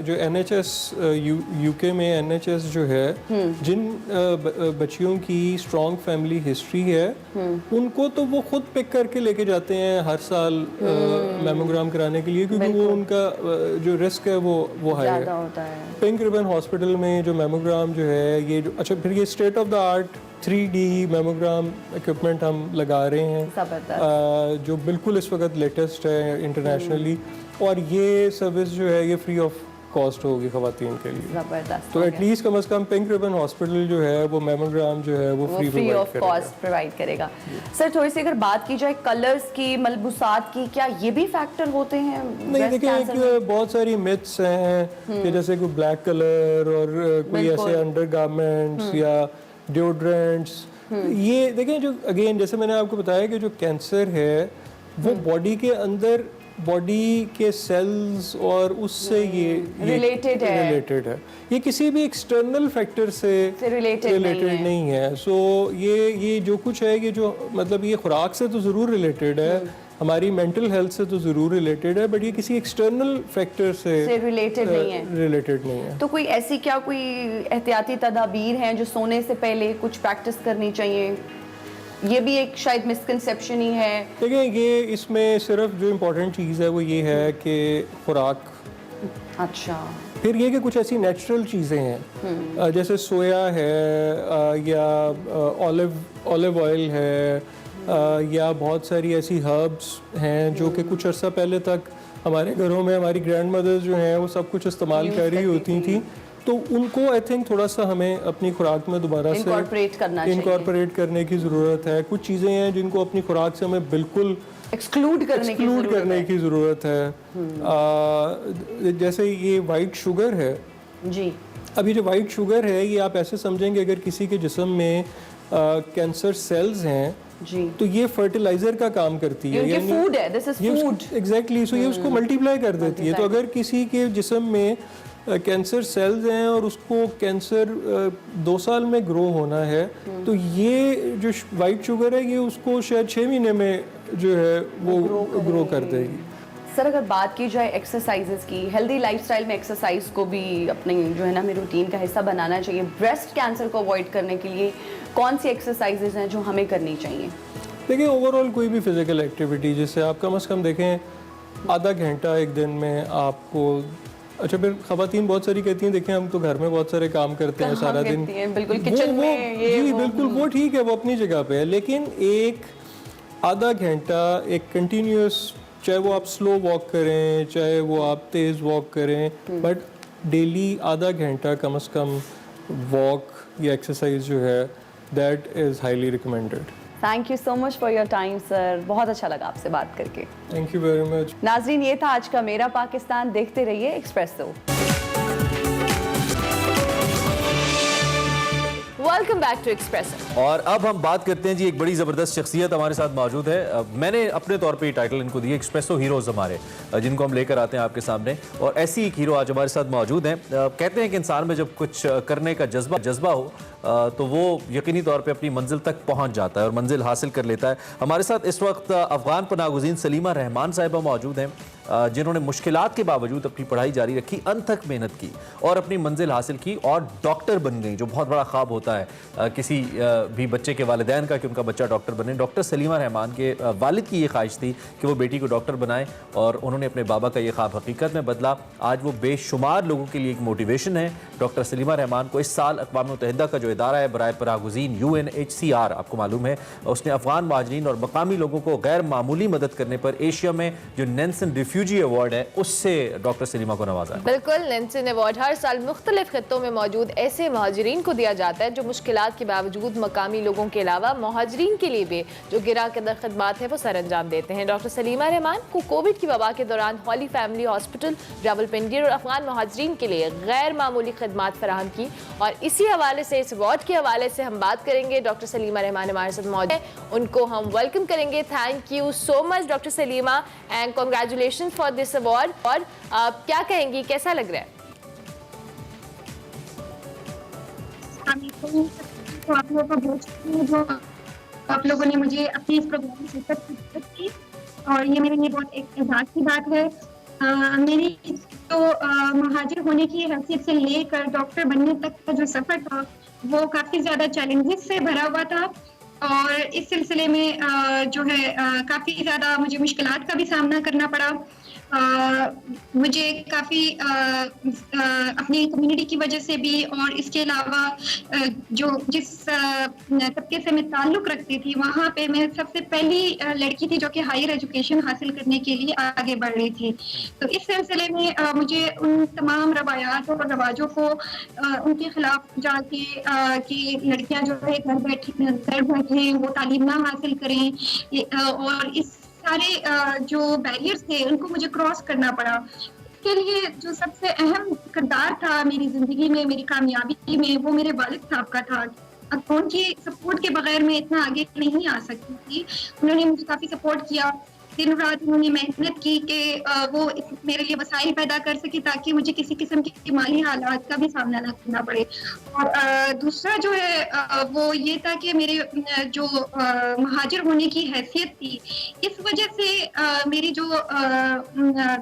जो NHS यूके में NHS जो है, जिन बच्चियों की स्ट्रॉन्ग फैमिली हिस्ट्री है उनको तो वो खुद पिक करके लेके जाते हैं हर साल मेमोग्राम कराने के लिए, क्योंकि वो उनका जो रिस्क है वो हाई है। पिंक रिबन हॉस्पिटल में जो मेमोग्राम जो है ये जो, अच्छा, फिर ये state of the art 3D mammogram equipment हम लगा रहे हैं, जो बिल्कुल इस वक्त लेटेस्ट है इंटरनेशनली, और ये सर्विस जो है ये फ्री ऑफ कॉस्ट होगी खवातीन के लिए। तो एटलीस्ट कम से कम पिंक रिबन हॉस्पिटल जो है वो मेमोग्राम जो है वो फ्री ऑफ कॉस्ट प्रोवाइड करेगा। सर, थोड़ी सी अगर बात की जाए कलर्स की, मलबूसात की, क्या ये भी फैक्टर होते हैं? नहीं, देखिए, एक बहुत सारी मिथ्स हैं कि जैसे कोई ब्लैक कलर और कोई ऐसे अंडरगारमेंट्स या डिओड्रेंट्स, ये देखें, जो अगेन जैसे मैंने आपको बताया कि जो कैंसर है वो बॉडी के अंदर, बॉडी के सेल्स और उससे ये रिलेटेड है, ये किसी भी एक्सटर्नल फैक्टर से रिलेटेड नहीं है। सो ये जो कुछ है, ये जो मतलब ये खुराक से तो ज़रूर रिलेटेड है, हमारी मेंटल हेल्थ से तो ज़रूर रिलेटेड है, बट ये किसी एक्सटर्नल फैक्टर से रिलेटेड नहीं है। तो कोई ऐसी क्या कोई एहतियाती तदाबीर हैं जो सोने से पहले कुछ प्रैक्टिस करनी चाहिए? ये भी एक शायद मिसकंसेप्शन ही है। देखिए, ये इसमें सिर्फ जो इम्पोर्टेंट चीज़ है वो ये है कि खुराक। अच्छा। फिर ये कि कुछ ऐसी नेचुरल चीज़ें हैं जैसे सोया है या ऑलिव ऑयल है या बहुत सारी ऐसी हर्ब्स हैं जो कि कुछ अर्सा पहले तक हमारे घरों में हमारी ग्रैंड मदर्स जो हैं वो सब कुछ इस्तेमाल कर रही होती थी, तो उनको आई थिंक थोड़ा सा हमें अपनी खुराक में दोबारा से इनकॉर्पोरेट करने की ज़रूरत है। कुछ चीज़ें हैं जिनको अपनी खुराक से हमें बिल्कुल एक्सक्लूड करने की ज़रूरत है। जैसे ये वाइट शुगर है जी, अब ये जो वाइट शुगर है ये आप ऐसे समझेंगे अगर किसी के जिस्म में कैंसर सेल्स हैं जी, तो ये फर्टिलाइजर का काम करती है, यानी फूड है, दिस इज फूड एग्जैक्टली, सो ये उसको मल्टीप्लाई कर देती है। तो अगर किसी के जिस्म में कैंसर सेल्स हैं और उसको कैंसर 2 साल में ग्रो होना है, तो ये जो वाइट शुगर है ये उसको शायद 6 महीने में जो है वो ग्रो कर देगी। सर अगर बात की जाए एक्सरसाइजेस की, हेल्दी लाइफस्टाइल में एक्सरसाइज को भी अपने जो है ना हमें रूटीन का हिस्सा बनाना चाहिए। ब्रेस्ट कैंसर को अवॉइड करने के लिए कौन सी एक्सरसाइजेज हैं जो हमें करनी चाहिए? देखिए ओवरऑल कोई भी फिजिकल एक्टिविटी जिससे आप कम से कम देखें आधा घंटा एक दिन में आपको, अच्छा फिर ख़वातीन बहुत सारी कहती हैं देखें हम तो घर में बहुत सारे काम करते हैं सारा दिन, बिल्कुल किचन में जी बिल्कुल वो ठीक है, वो अपनी जगह पे है, लेकिन एक आधा घंटा एक कंटिन्यूस, चाहे वो आप स्लो वॉक करें चाहे वो आप तेज़ वॉक करें, बट डेली आधा घंटा कम से कम वॉक या एक्सरसाइज जो है that is highly recommended. Thank you so much for your time sir, बहुत अच्छा लगा आपसे बात करके। Thank you very much. नाजरीन ये था आज का मेरा पाकिस्तान, देखते रहिए Expresso. Welcome back to Expresso. और अब हम बात करते हैं जी, एक बड़ी ज़बरदस्त शख्सियत हमारे साथ मौजूद है। मैंने अपने तौर पे ये टाइटल इनको दिया एक्सप्रेसो हीरोज़ हमारे, जिनको हम लेकर आते हैं आपके सामने, और ऐसी एक हीरो आज हमारे साथ मौजूद हैं। कहते हैं कि इंसान में जब कुछ करने का जज्बा हो तो वो यकीनी तौर पे अपनी मंजिल तक पहुंच जाता है और मंजिल हासिल कर लेता है। हमारे साथ इस वक्त अफगान पनाहगुज़ीन सलीमा रहमान साहिबा मौजूद हैं, जिन्होंने मुश्किलात के बावजूद अपनी पढ़ाई जारी रखी, अंत तक मेहनत की और अपनी मंजिल हासिल की और डॉक्टर बन गई, जो बहुत बड़ा ख्वाब होता है किसी भी बच्चे के वालिदैन का कि उनका बच्चा डॉक्टर बने। डॉक्टर सलीमा रहमान के वालिद की ये ख्वाहिश थी कि वो बेटी को डॉक्टर बनाए और उन्होंने अपने बाबा का ये ख्वाब हकीकत में बदला। आज वो बेशुमार लोगों के लिए एक मोटिवेशन है। डॉक्टर सलीमा रहमान को इस साल अक़वाम मुत्तहिदा का जो इदारा है बराए पनाहगुज़ीन UNHCR, आपको मालूम है, उसने अफगान महाजरीन और मकामी लोगों को गैर मामूली मदद करने पर एशिया में जो नेल्सन रिफ्यूजी अवार्ड है उससे डॉक्टर सलीमा को नवाजा है। बिल्कुल, नेल्सन अवार्ड हर साल मुख्तलिफ खित्तों में मौजूद ऐसे महाजरीन को दिया जाता है जो मुश्किलात के बावजूद मकामी लोगों के अलावा महाजरीन के लिए भी जो गिरा कदर खिदमात है वो सर अंजाम देते हैं। डॉक्टर सलीमा रहमान को कोविड की वबा के दौरान हॉली फैमिली हॉस्पिटल रावलपिंडी और अफगान महाजरीन के लिए गैर मामूली खिदमात फराहम की, और इसी हवाले से, इस अवार्ड के हवाले से हम बात करेंगे। डॉक्टर सलीमा रहमान हमारे साथ मौजूद है, उनको हम वेलकम करेंगे। Thank you so much doctor Salima and congratulation for this award. और आप क्या कहेंगी, कैसा लग रहा है? तो आप लोगों का बहुत शुक्रिया जो आप लोगों ने मुझे अपने इस प्रोग्राम में शिरकत की, और ये मेरे लिए बहुत एक एजाज़ की बात है। मेरी तो महाजिर होने की हैसियत से लेकर डॉक्टर बनने तक का जो सफ़र था वो काफ़ी ज़्यादा चैलेंजेस से भरा हुआ था, और इस सिलसिले में जो है काफ़ी ज़्यादा मुझे मुश्किलात का भी सामना करना पड़ा। मुझे काफ़ी अपनी कम्युनिटी की वजह से भी, और इसके अलावा जो जिस तबके से मैं ताल्लुक़ रखती थी वहाँ पे मैं सबसे पहली लड़की थी जो कि हायर एजुकेशन हासिल करने के लिए आगे बढ़ रही थी। तो इस सिलसिले में मुझे उन तमाम रवायात और रवाजों को उनके खिलाफ जाके कि लड़कियाँ जो है घर बैठे वो तालीम ना हासिल करें, और इस सारे जो बैरियर्स थे उनको मुझे क्रॉस करना पड़ा। इसके लिए जो सबसे अहम किरदार था मेरी ज़िंदगी में, मेरी कामयाबी में, वो मेरे वालिद साहब का था। उनकी सपोर्ट के बगैर मैं इतना आगे नहीं आ सकती थी। उन्होंने मुझे काफ़ी सपोर्ट किया, दिन रात उन्होंने मेहनत की कि वो मेरे लिए वसाइल पैदा कर सके ताकि मुझे किसी किस्म की माली हालात का भी सामना न करना पड़े। और दूसरा जो है वो ये था कि मेरे जो महाजिर होने की हैसियत थी, इस वजह से मेरी जो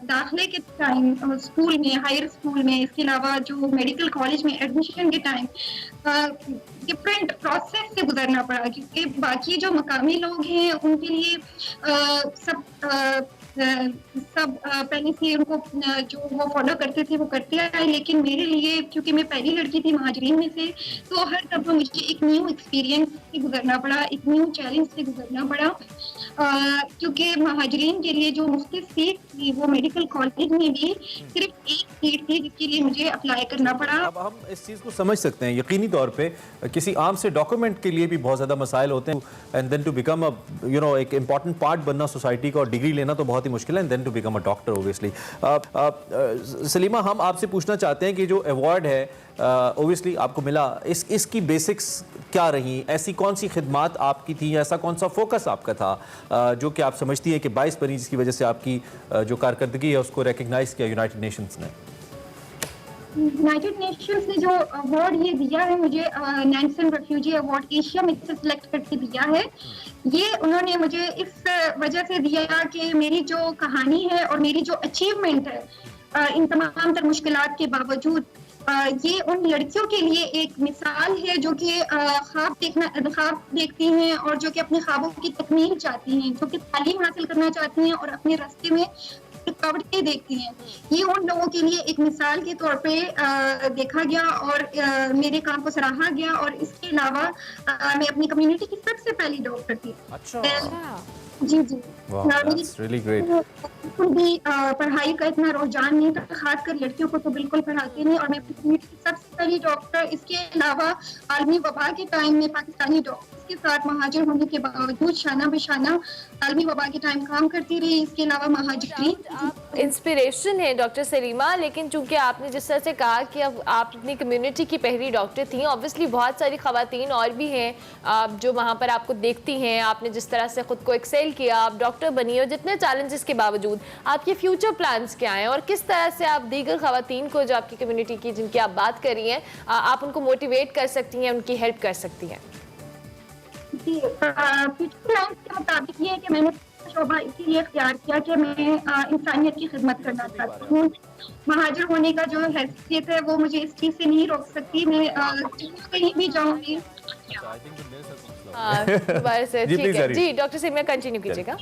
दाखिले के टाइम स्कूल में, हायर स्कूल में, इसके अलावा जो मेडिकल कॉलेज में एडमिशन के टाइम डिफरेंट प्रोसेस से गुजरना पड़ा, क्योंकि बाकी जो मकामी लोग हैं उनके लिए सब सब पहले से उनको जो वो फॉलो करते थे वो करते आए, लेकिन मेरे लिए क्योंकि मैं पहली लड़की थी महाजरीन में से, तो हर दफा मुझे एक न्यू एक्सपीरियंस से गुजरना पड़ा, एक न्यू चैलेंज से गुजरना पड़ा, क्योंकि महाजरीन के लिए जो मुख्तलिफ सीट थी वो मेडिकल कॉलेज में भी सिर्फ एक सीट थी जिसके लिए मुझे अप्लाई करना पड़ा। अब हम इस चीज़ को समझ सकते हैं, यकीनी तौर पे किसी आम से डॉक्यूमेंट के लिए भी बहुत ज़्यादा मसाइल होते हैं, एंड देन टू बिकम एक इंपॉर्टेंट पार्ट बनना सोसाइटी का और डिग्री लेना तो बहुत ही मुश्किल है, and then to become a doctor obviously. Salima, हम आपसे पूछना चाहते हैं कि जो अवार्ड है ओबियसली आपको मिला, इसकी बेसिक्स क्या रही, ऐसी कौन सी खिदमात आपकी थी, ऐसा कौन सा फोकस आपका था जो कि आप समझती है कि 22 बनी जिसकी वजह से आपकी जो कारकर्दगी है उसको रिकग्नाइज किया यूनाइटेड नेशंस ने? यूनाइटेड नेशंस ने जो अवार्ड ये दिया है मुझे, नैल्सन रेफ्यूजी अवार्ड एशिया में से सिलेक्ट करके दिया है, ये उन्होंने मुझे इस वजह से दिया कि मेरी जो कहानी है और मेरी जो अचीवमेंट है इन तमाम तर मुश्किलात के बावजूद, ये उन लड़कियों के लिए एक मिसाल है जो कि ख्वाब देखती हैं और जो कि अपने ख्वाबों की तकमील चाहती हैं, जो कि तालीम हासिल करना चाहती हैं और अपने रास्ते में रुकावटें देखती हैं। ये उन लोगों के लिए एक मिसाल के तौर पे देखा गया और मेरे काम को सराहा गया, और इसके अलावा मैं अपनी कम्युनिटी की सबसे पहली डॉक्टर थी। अच्छा, जी जी, really great. बिल्कुल भी पढ़ाई का इतना रुझान नहीं था, खासकर लड़कियों को तो बिल्कुल पढ़ाते नहीं, और मैं अपनी सबसे पहली डॉक्टर। इसके अलावा आलमी वबा के टाइम में पाकिस्तानी डॉक्टर्स के साथ महाजिर होने के बावजूद शाना बिशाना आलमी वबा के टाइम काम करती रही। इसके अलावा महाजिरीन इंस्पिरेशन है डॉक्टर सलीमा, लेकिन चूंकि आपने जिस तरह से कहा कि अब आप अपनी कम्युनिटी की पहली डॉक्टर थी, ऑब्वियसली बहुत सारी खवातीन और भी हैं जो वहाँ पर आपको देखती हैं, आपने जिस तरह से खुद को एक्सेल किया, आप डॉक्टर बनी, और जितने चैलेंजेस के बावजूद आपके फ्यूचर प्लान्स क्या हैं और किस तरह से आप दीगर खवातीन को जो आपकी कम्युनिटी की जिनकी आप बात कर रही हैं आप उनको मोटिवेट कर सकती हैं, उनकी हेल्प कर सकती हैं? जी, फ्यूचर प्लान्स के मुताबिक ये है कि मैंने शोभा इसीलिए इख्तियार किया कि मैं इंसानियत की खिदमत करना चाहती हूँ। महाजिर होने का जो हैसियत है वो मुझे इस चीज़ से नहीं रोक सकती। मैं कहीं भी जाऊँगी। दोबारा से ठीक है जी, डॉक्टर सलीमा कंटिन्यू कीजिएगा।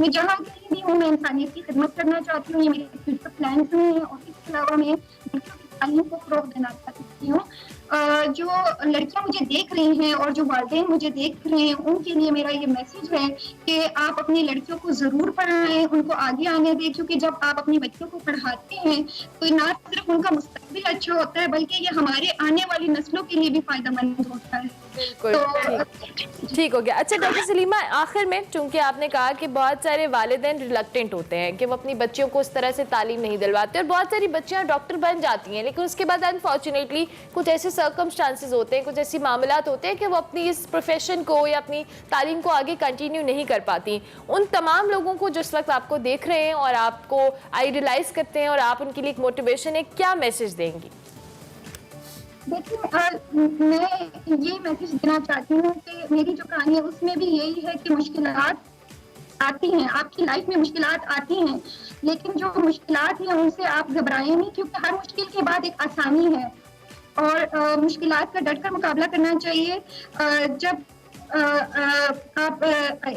मैं जहाँ कहीं भी हूँ मैं इंसानियत की खिदमत करना चाहती हूँ, ये मेरे फ्यूचर प्लान्स में है, और इसके अलावा मैं तालीम को फ़रोग़ देना चाहती हूँ। जो लड़कियां मुझे देख रही हैं और जो वालिदैन मुझे देख रहे हैं, उनके लिए मेरा ये मैसेज है कि आप अपनी लड़कियों को ज़रूर पढ़ाएं, उनको आगे आने दें, क्योंकि जब आप अपनी बच्चों को पढ़ाते हैं तो ना सिर्फ उनका मुस्तक़बिल अच्छा होता है बल्कि ये हमारे आने वाली नस्लों के लिए भी फ़ायदेमंद होता है। बिल्कुल ठीक हो गया। अच्छा डॉक्टर सलीमा, आखिर में चूंकि आपने कहा कि बहुत सारे वालिदैन रिलक्टेंट होते हैं कि वो अपनी बच्चियों को इस तरह से तालीम नहीं दिलवाते, और बहुत सारी बच्चियां डॉक्टर बन जाती हैं, लेकिन उसके बाद अनफॉर्चुनेटली कुछ ऐसे सर्कमस्टांसेस होते हैं, कुछ ऐसी मामलात होते हैं कि वो अपनी इस प्रोफेशन को या अपनी तालीम को आगे कंटिन्यू नहीं कर पाती। उन तमाम लोगों को जिस वक्त आपको देख रहे हैं और आपको आइडलाइज करते हैं और आप उनके लिए एक मोटिवेशन है, क्या मैसेज देंगी? देखिए, मैं ये मैसेज देना चाहती हूँ कि मेरी जो कहानी है उसमें भी यही है कि मुश्किलात आती हैं, आपकी लाइफ में मुश्किलात आती हैं, लेकिन जो मुश्किलात हैं उनसे आप घबराएं नहीं, क्योंकि हर मुश्किल के बाद एक आसानी है, और मुश्किलात का डटकर मुकाबला करना चाहिए। जब आप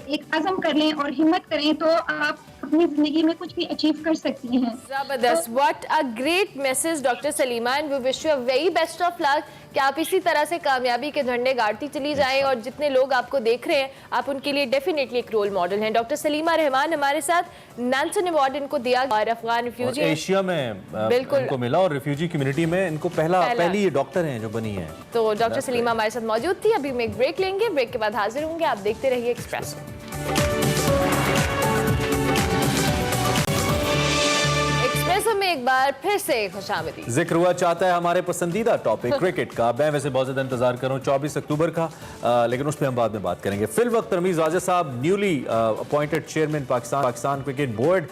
एक आज़म कर लें और हिम्मत करें तो आप अपनी जिंदगी में कुछ भी अचीव कर सकती हैं। जबरदस्त, what a great message doctor Salima, and we wish you a very best of luck कि आप इसी तरह से कामयाबी के झंडे गाड़ती चली जाएं, और जितने लोग आपको देख रहे हैं आप उनके लिए डेफिनेटली एक रोल मॉडल हैं। डॉक्टर सलीमा रहमान हमारे साथ, नैल्सन अवार्ड इनको दिया और अफगान रिफ्यूजी एशिया में बिल्कुल इनको मिला, और रिफ्यूजी कम्युनिटी में इनको पहली ये डॉक्टर हैं जो बनी है। तो डॉक्टर सलीमा हमारे साथ मौजूद थी। अभी हम एक ब्रेक लेंगे, ब्रेक के बाद हाजिर होंगे। आप देखते रहिए एक्सप्रेस। में एक बार फिर से खुशामदीद। जिक्र हुआ चाहता है हमारे पसंदीदा टॉपिक क्रिकेट का। मैं वैसे बहुत ज्यादा इंतजार कर रहा हूँ 24 अक्टूबर का, लेकिन उस पर हम बाद में बात करेंगे। फिल वक्त रमीज राजा साहब newly appointed chairman Pakistan cricket board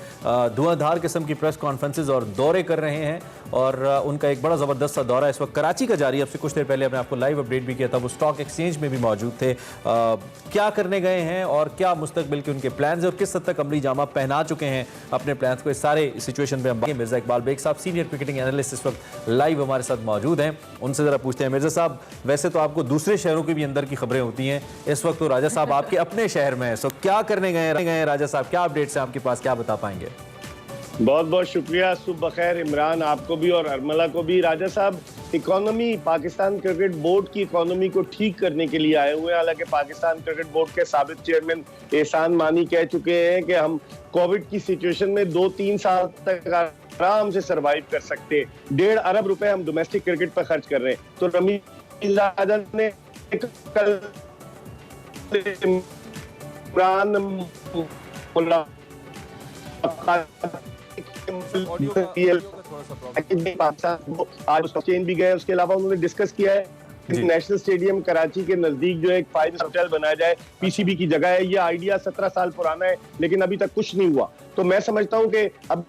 धुआंधार किस्म की प्रेस कॉन्फ्रेंसेज और दौरे कर रहे हैं, और उनका एक बड़ा ज़बरदस्त सा दौरा इस वक्त कराची का जारी है। अब से कुछ देर पहले हमने आपको लाइव अपडेट भी किया था, वो स्टॉक एक्सचेंज में भी मौजूद थे। क्या करने गए हैं और क्या मुस्तकबिल के उनके प्लान्स हैं और किस हद तक अमली जामा पहना चुके हैं अपने प्लान्स को, इस सारे सिचुएशन पर हम मिर्जा इकबाल बेग साहब सीनियर क्रिकेटिंग एनालिस्ट इस वक्त लाइव हमारे साथ मौजूद हैं। उनसे ज़रा पूछते हैं। मिर्ज़ा साहब, वैसे तो आपको दूसरे शहरों के भी अंदर की खबरें होती हैं, इस वक्त तो राजा साहब आपके अपने शहर में हैं, सो क्या करने गए हैं राजा साहब? क्या अपडेट्स हैं आपके पास, क्या बता पाएंगे? बहुत बहुत शुक्रिया। सुबह बखैर इमरान, आपको भी और अरमला को भी। राजा साहब, इकोनॉमी, पाकिस्तान क्रिकेट बोर्ड की इकोनॉमी को ठीक करने के लिए आए हुए हैं। हालांकि पाकिस्तान क्रिकेट बोर्ड के साबिक चेयरमैन एहसान मानी कह चुके हैं कि हम कोविड की सिचुएशन में 2-3 साल तक आराम से सरवाइव कर सकते हैं। 1.5 अरब रुपए हम डोमेस्टिक क्रिकेट पर खर्च कर रहे हैं। तो रमीज राजा ने कल इमरान आज चेंज भी गए। उसके अलावा उन्होंने डिस्कस किया है नेशनल स्टेडियम कराची के नजदीक जो एक 5 होटल बनाया जाए, पीसीबी की जगह है। ये आइडिया 17 साल पुराना है, लेकिन अभी तक कुछ नहीं हुआ। तो मैं समझता हूँ कि अब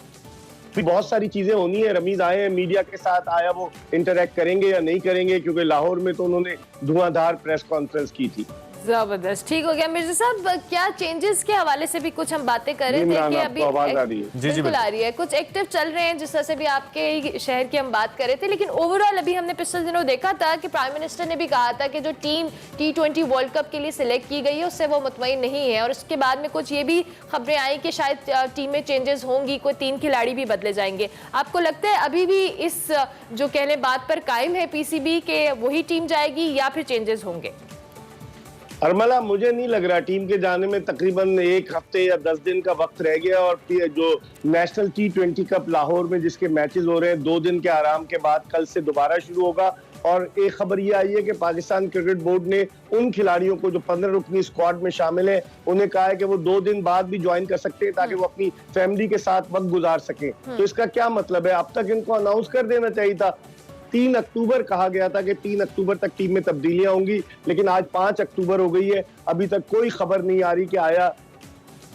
भी बहुत सारी चीजें होनी है। रमीज आए हैं, मीडिया के साथ आया, वो इंटरेक्ट करेंगे या नहीं करेंगे, क्योंकि लाहौर में तो उन्होंने धुआंधार प्रेस कॉन्फ्रेंस की थी। जबरदस्त, ठीक हो गया। मिर्जा साहब, क्या चेंजेस के हवाले से भी कुछ हम बातें कर रहे थे कि अभी आवाज आ रही है? बिल्कुल आ रही है। कुछ एक्टिव चल रहे हैं, जिस तरह से भी आपके शहर की हम बात कर रहे थे, लेकिन ओवरऑल अभी हमने पिछले दिनों देखा था कि प्राइम मिनिस्टर ने भी कहा था कि जो टीम T20 वर्ल्ड कप के लिए सिलेक्ट की गई है उससे वो मुतमईन नहीं है। और उसके बाद में कुछ ये भी खबरें आई कि शायद टीम में चेंजेस होंगी, कोई 3 खिलाड़ी भी बदले जाएंगे। आपको लगता है अभी भी इस जो कहने बात पर कायम है पीसीबी के वही टीम जाएगी या फिर चेंजेस होंगे? अरमला, मुझे नहीं लग रहा। टीम के जाने में तकरीबन 1 हफ्ते या 10 दिन का वक्त रह गया और जो नेशनल T20 कप लाहौर में जिसके मैचेस हो रहे हैं 2 दिन के आराम के बाद कल से दोबारा शुरू होगा। और एक खबर ये आई है कि पाकिस्तान क्रिकेट बोर्ड ने उन खिलाड़ियों को जो 15 रुकनी स्क्वाड में शामिल है, उन्हें कहा है कि वो 2 दिन बाद भी ज्वाइन कर सकते हैं ताकि वो अपनी फैमिली के साथ वक्त गुजार सके। तो इसका क्या मतलब है? अब तक इनको अनाउंस कर देना चाहिए था। 3 अक्टूबर कहा गया था कि 3 अक्टूबर तक टीम में तब्दीलियां होंगी, लेकिन आज 5 अक्टूबर हो गई है, अभी तक कोई खबर नहीं आ रही कि आया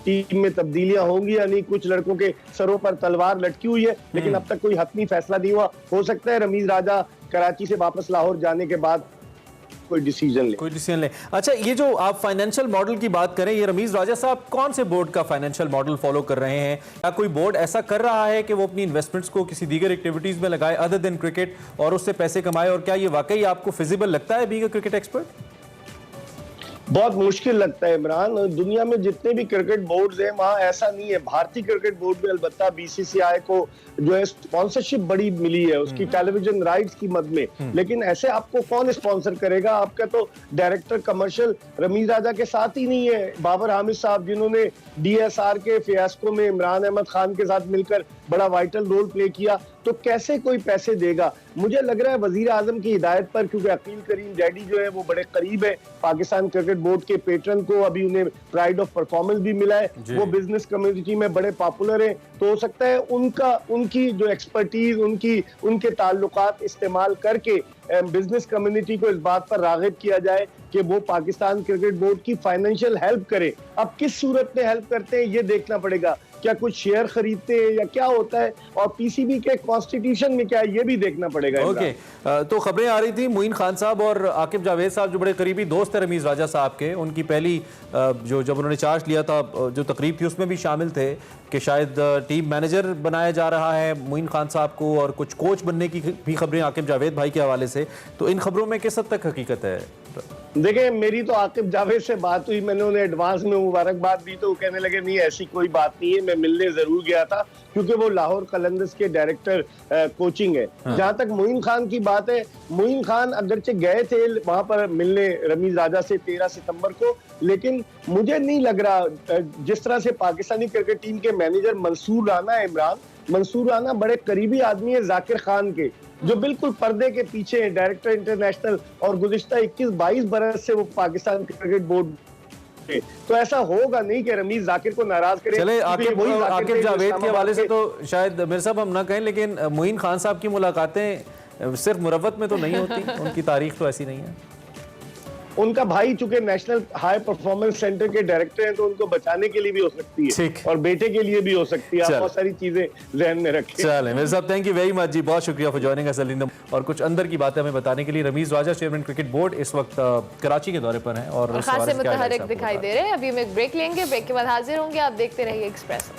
टीम में तब्दीलियां होंगी या नहीं। कुछ लड़कों के सरों पर तलवार लटकी हुई है, लेकिन अब तक कोई हतमी फैसला नहीं हुआ। हो सकता है रमीज राजा कराची से वापस लाहौर जाने के बाद कोई डिसीजन ले। अच्छा, ये जो आप फाइनेंशियल मॉडल की बात करें, ये रमीज राजा साहब कौन से बोर्ड का फाइनेंशियल मॉडल फॉलो कर रहे हैं? क्या कोई बोर्ड ऐसा कर रहा है कि वो अपनी इन्वेस्टमेंट्स को किसी दीगर एक्टिविटीज में लगाए अदर देन क्रिकेट और उससे पैसे कमाए? और क्या ये वाकई आपको फिजिबल लगता है बीइंग अ क्रिकेट एक्सपर्ट? बहुत मुश्किल लगता है इमरान। दुनिया में जितने भी क्रिकेट बोर्ड्स हैं वहाँ ऐसा नहीं है। भारतीय क्रिकेट बोर्ड में अलबत्ता बीसीसीआई को जो है स्पॉन्सरशिप बड़ी मिली है, उसकी टेलीविजन राइट्स की मद में, लेकिन ऐसे आपको कौन स्पॉन्सर करेगा? आपका तो डायरेक्टर कमर्शियल रमीज राजा के साथ ही नहीं है। बाबर हामिद साहब, जिन्होंने DSR के फियास्को में इमरान अहमद खान के साथ मिलकर बड़ा वाइटल रोल प्ले किया, तो कैसे कोई पैसे देगा? मुझे लग रहा है वजीर आजम की हिदायत पर, क्योंकि अकील करीम डैडी जो है वो बड़े करीब है पाकिस्तान क्रिकेट बोर्ड के पेट्रन को, अभी उन्हें प्राइड ऑफ परफॉर्मेंस भी मिला है, वो बिजनेस कम्युनिटी में बड़े पॉपुलर है। तो हो सकता है उनकी जो एक्सपर्टीज, उनके ताल्लुकात इस्तेमाल करके बिजनेस कम्युनिटी को इस बात पर रागिब किया जाए कि वो पाकिस्तान क्रिकेट बोर्ड की फाइनेंशियल हेल्प करे। अब किस सूरत में हेल्प करते हैं ये देखना पड़ेगा। क्या कुछ शेयर खरीदते हैं या क्या होता है, और पीसीबी के कॉन्स्टिट्यूशन में क्या है ये भी देखना पड़ेगा। ओके, तो खबरें आ रही थी मोइन खान साहब और आकिब जावेद साहब जो बड़े करीबी दोस्त है रमीज राजा साहब के, उनकी पहली जब उन्होंने चार्ज लिया था जो तकरीब थी उसमें भी शामिल थे कि शायद टीम मैनेजर बनाया जा रहा है मोइन खान साहब को, और कुछ कोच बनने की भी खबरें आकिब जावेद भाई के हवाले से। तो इन खबरों में किस हद तक हकीकत है? देखिए, मेरी तो आकिब जावेद से बात हुई, मैंने उन्हें एडवांस में मुबारकबाद दी, तो वो कहने लगे नहीं ऐसी कोई बात नहीं है। मैं मिलने जरूर गया था क्योंकि वो लाहौर कलंदर्स के डायरेक्टर कोचिंग है। जहां तक मोइन खान की बात है, मोइन खान अगरचे गए थे वहां पर मिलने रमीज राजा से 13 सितंबर को, लेकिन मुझे नहीं लग रहा जिस तरह से पाकिस्तानी क्रिकेट टीम के मैनेजर मंसूर राना है, इमरान मंसूर राना बड़े करीबी आदमी है जाकिर खान के, जो बिल्कुल पर्दे के पीछे है, डायरेक्टर इंटरनेशनल, और गुज़िश्ता 21-22 बरस से वो पाकिस्तान क्रिकेट बोर्ड। तो ऐसा होगा नहीं कि रमीज जाकिर को नाराज करे। चले आकिब जावेद के हवाले से तो शायद मेरे साहब हम ना कहें, लेकिन मोइन खान साहब की मुलाकातें सिर्फ मुरव्वत में तो नहीं होती, उनकी तारीख तो ऐसी नहीं है। उनका भाई चूंकि नेशनल हाई परफॉर्मेंस सेंटर के डायरेक्टर हैं, तो उनको बचाने के लिए भी हो सकती है और बेटे के लिए भी हो सकती है। आप बहुत सारी चीजें जहन में रखें। चलें मेरे साहब, थैंक यू वेरी मच जी, बहुत शुक्रिया फॉर जॉइनिंग अस। और कुछ अंदर की बातें हमें बताने के लिए रमीज राजा चेयरमैन क्रिकेट बोर्ड इस वक्त कराची के दौरे पर हैं और खासे मुतहरिक दिखाई दे रहे हैं। अभी हम एक ब्रेक लेंगे, ब्रेक के बाद हाजिर होंगे। आप देखते रहिए एक्सप्रेस।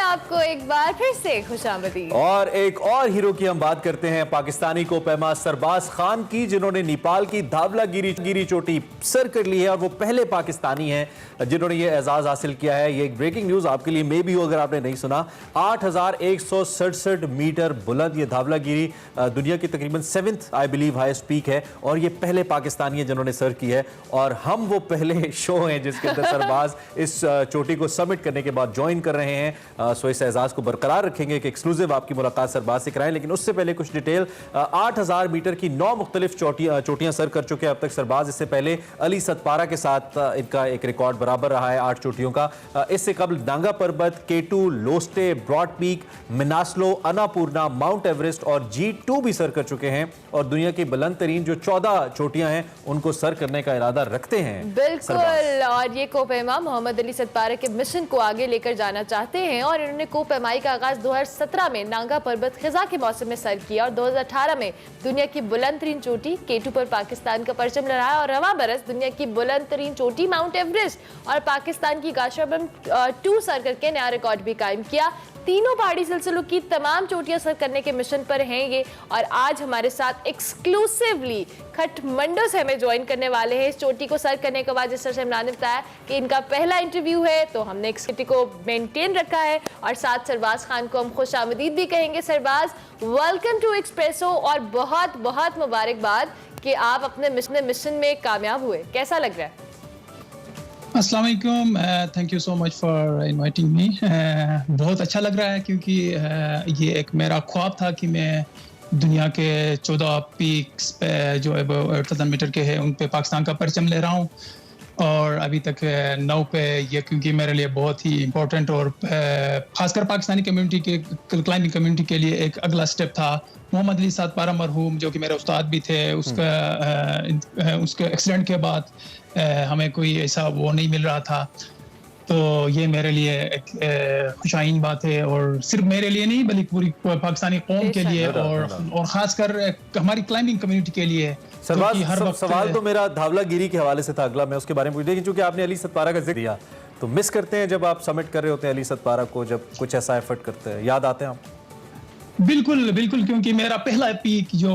आपको एक बार फिर से खुशामदीद। और एक और हीरो की हम बात करते हैं, पाकिस्तानी को पैमा सरबाज खान की, जिन्होंने नेपाल की धावलागिरी चोटी सर कर ली है और वो पहले पाकिस्तानी हैं जिन्होंने ये एजाज हासिल किया है। ये एक ब्रेकिंग न्यूज आपके लिए मे भी हो अगर आपने नहीं सुना। 8,167 मीटर बुलंद ये धावलागिरी दुनिया की तकरीबन 7th I believe highest peak है और ये पहले पाकिस्तानी है जिन्होंने सर की है। और हम वो पहले शो हैं जिसके अंदर सरबाज इस चोटी को समिट करने के बाद ज्वाइन कर रहे हैं। सो इस एजाज को बरकरार रखेंगे कि एक्सक्लूसिव आपकी मुलाकात सरबाज से कराएं। लेकिन उससे पहले कुछ डिटेल, 8,000 मीटर की 9 मुख्तलिफ चोटियां सर कर चुके हैं अब तक सरबाज। इससे पहले अली सतपारा के साथ इनका एक रिकॉर्ड बराबर रहा है 8 चोटियों का। इससे कबल नांगा पर्वत, K2, लोस्टे, Broad Peak, Manaslu, Annapurna, Mount Everest और G2 भी सर कर चुके हैं और दुनिया की बुलंद तरीन जो 14 चोटियां हैं उनको सर करने का इरादा रखते हैं। बिल्कुल, और ये कोपेमा मोहम्मद अली सतपारा के मिशन को आगे लेकर जाना चाहते हैं और इन्होंने कोपेमाई का आगाज 2017 में नांगा पर्वत खिजा के मौसम में सर किया और 2018 में दुनिया की बुलंद तरीन चोटी K2 पर पाकिस्तान का परचम लहराया और रवां बरस दुनिया की बुलंद तरीन चोटी माउंट एवरेस्ट और पाकिस्तान की गाशरबम 2 सर करके नया रिकॉर्ड भी कायम किया। तीनों पहाड़ी सिलसिलों की तमाम चोटियां सर करने के मिशन पर हैं ये, और आज हमारे साथ एक्सक्लूसिवली खटमंडो से हमें ज्वाइन करने वाले हैं। इस चोटी को सर करने के बाद जिस तरह से इमरान ने बताया कि इनका पहला इंटरव्यू है तो हमने एक्सकिटी को मेंटेन रखा है और साथ सरबाज खान को हम खुश आमदीद भी कहेंगे। सरबाज, वेलकम टू एक्सप्रेसो और बहुत बहुत मुबारकबाद कि आप अपने मिशन में कामयाब हुए। कैसा लग रहा है? अस्सलाम वालेकुम, thank you so much for inviting me. बहुत अच्छा लग रहा है क्योंकि ये एक मेरा ख्वाब था कि मैं दुनिया के 14 पीक्स पे जो 8,000 मीटर के हैं उन पे पाकिस्तान का परचम ले रहा हूँ और अभी तक 9 पे ये, क्योंकि मेरे लिए बहुत ही इम्पोर्टेंट और खासकर पाकिस्तानी कम्युनिटी के क्लाइंबिंग कम्युनिटी के लिए एक अगला स्टेप था। मोहम्मद अली सतपारा मरहूम जो कि मेरे उस्ताद भी थे, उसके एक्सीडेंट के बाद हमें कोई ऐसा वो नहीं मिल रहा था, तो ये मेरे लिए एक खुशाइन बात है और सिर्फ मेरे लिए नहीं बल्कि पूरी पाकिस्तानी कौम के लिए और खासकर हमारी क्लाइंबिंग कम्युनिटी के लिए। सरबाज, सवाल तो मेरा धावलागिरी के हवाले से था, अगला मैं उसके बारे में पूछ, लेकिन चूंकि आपने अली सतपारा का जिक्र दिया तो मिस करते हैं जब आप सबमिट कर रहे होते हैं अली सतपारा को, जब कुछ ऐसा एफर्ट करते हैं, याद आते हैं आप? बिल्कुल बिल्कुल, क्योंकि मेरा पहला पीक जो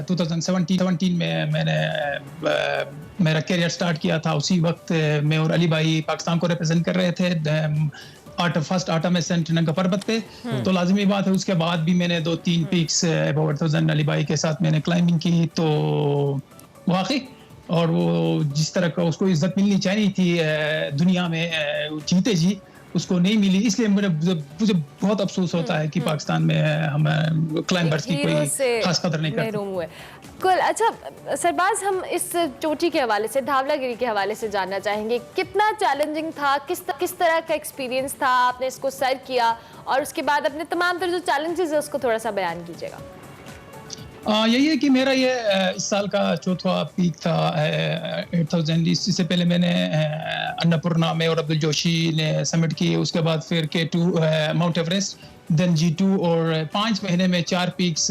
2017 में मैंने मेरा करियर स्टार्ट किया था, उसी वक्त मैं और अली भाई पाकिस्तान को रिप्रेजेंट कर रहे थे फर्स्ट आटम एसेंट नांगा पर्वत पे। तो लाजमी बात है उसके बाद भी मैंने 2-3 पीक्स अबाउट 1000 अली भाई के साथ मैंने क्लाइंबिंग की, तो वाकई और वो जिस तरह का उसको इज्जत मिलनी चाहिए थी दुनिया में जीते जी, उसको नहीं मिली। इसलिए मुझे बहुत अफसोस होता है कि पाकिस्तान में हम क्लाइंबर्स की कोई खास कदर नहीं करते। कुल अच्छा सरबाज, हम इस चोटी के हवाले से, धावलागिरी के हवाले से जानना चाहेंगे कितना चैलेंजिंग था, किस तरह का एक्सपीरियंस था, आपने इसको सर किया और उसके बाद अपने तमाम तरह जो चैलेंजेस है उसको थोड़ा सा बयान कीजिएगा। यही है कि मेरा ये इस साल का चौथा पीक था 8,000। इससे पहले मैंने अन्नापूर्णा में और अब्दुल जोशी ने समिट की, उसके बाद फिर K2 mount Everest, then G2 और 5 महीने में 4 पीक्स,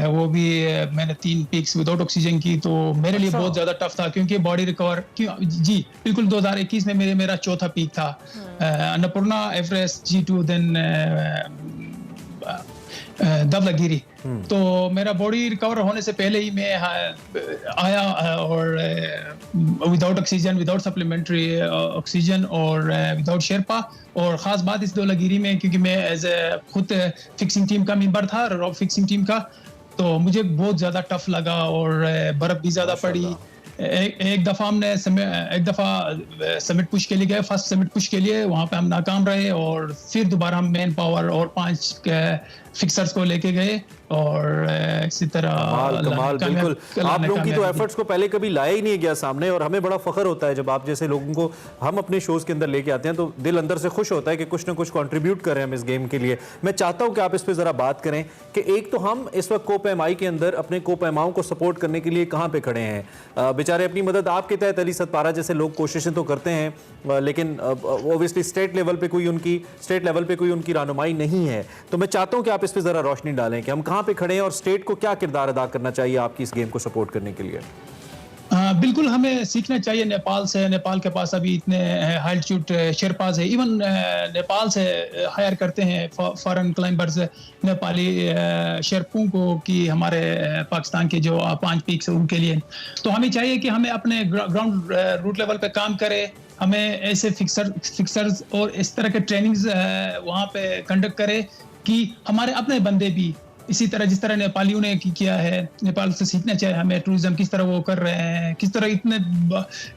वो भी मैंने 3 पीक्स विदाउट ऑक्सीजन की। तो मेरे लिए बहुत ज़्यादा टफ था क्योंकि बॉडी रिकवर जी बिल्कुल 2021 में मेरा चौथा पीक था, अन्नापूर्णा, एवरेस्ट, G2, देन धावलागिरी। तो मेरा बॉडी रिकवर होने से पहले ही मैं आया और without oxygen, without supplementary oxygen और विदाउट शेरपा। और ख़ास बात इस धावलागिरी में क्योंकि मैं एज ए खुद फिक्सिंग टीम का मेंबर था, रॉक फिक्सिंग टीम का, तो मुझे बहुत ज़्यादा टफ लगा और बर्फ़ भी ज़्यादा पड़ी। एक दफ़ा समिट पुश के लिए गए, फर्स्ट समिट पुश के लिए, वहाँ पे हम नाकाम रहे और फिर दोबारा हम मैन पावर और 5 फिक्सर्स को लेके गए और इसी तरह कमाल बिल्कुल। आप लोगों की तो एफर्ट्स को पहले कभी लाया ही नहीं गया सामने और हमें बड़ा फख्र होता है जब आप जैसे लोगों को हम अपने शोज के अंदर लेके आते हैं, तो दिल अंदर से खुश होता है कि कुछ ना कुछ कंट्रीब्यूट कर रहे हैं हम इस गेम के लिए। मैं चाहता हूं कि आप इस पे जरा बात करें कि एक तो हम इस वक्त कोपेमाई के अंदर अपने कोपेमाओं को सपोर्ट करने के लिए कहां पे खड़े हैं। बेचारे अपनी मदद आपके तहत अली सतपारा जैसे लोग कोशिशें तो करते हैं लेकिन ऑब्वियसली स्टेट लेवल पे कोई उनकी रहनुमाई नहीं है। तो मैं चाहता हूं कि आप इस पे जरा रोशनी डालें कि हम कहां पे खड़े हैं और स्टेट को क्या किरदार अदा करना चाहिए आपकी इस गेम को सपोर्ट करने के लिए। बिल्कुल हमें सीखना चाहिए नेपाल से। नेपाल के पास अभी इतने हाइल्टीट्यूड शेरपाज है, इवन नेपाल से हायर करते हैं फॉरेन क्लाइंबर्स नेपाली शेरपों को कि हमारे पाकिस्तान के जो 5 पीक्स है उनके लिए। तो हमें चाहिए कि हमें अपने ग्राउंड रूट लेवल पे काम करें, हमें ऐसे फिक्सर्स और इस तरह के ट्रेनिंग्स वहाँ पे कंडक्ट करें कि हमारे अपने बंदे भी इसी तरह जिस तरह नेपालियों ने किया है, नेपाल से सीखना चाहिए हमें टूरिज्म किस तरह वो कर रहे हैं, किस तरह इतने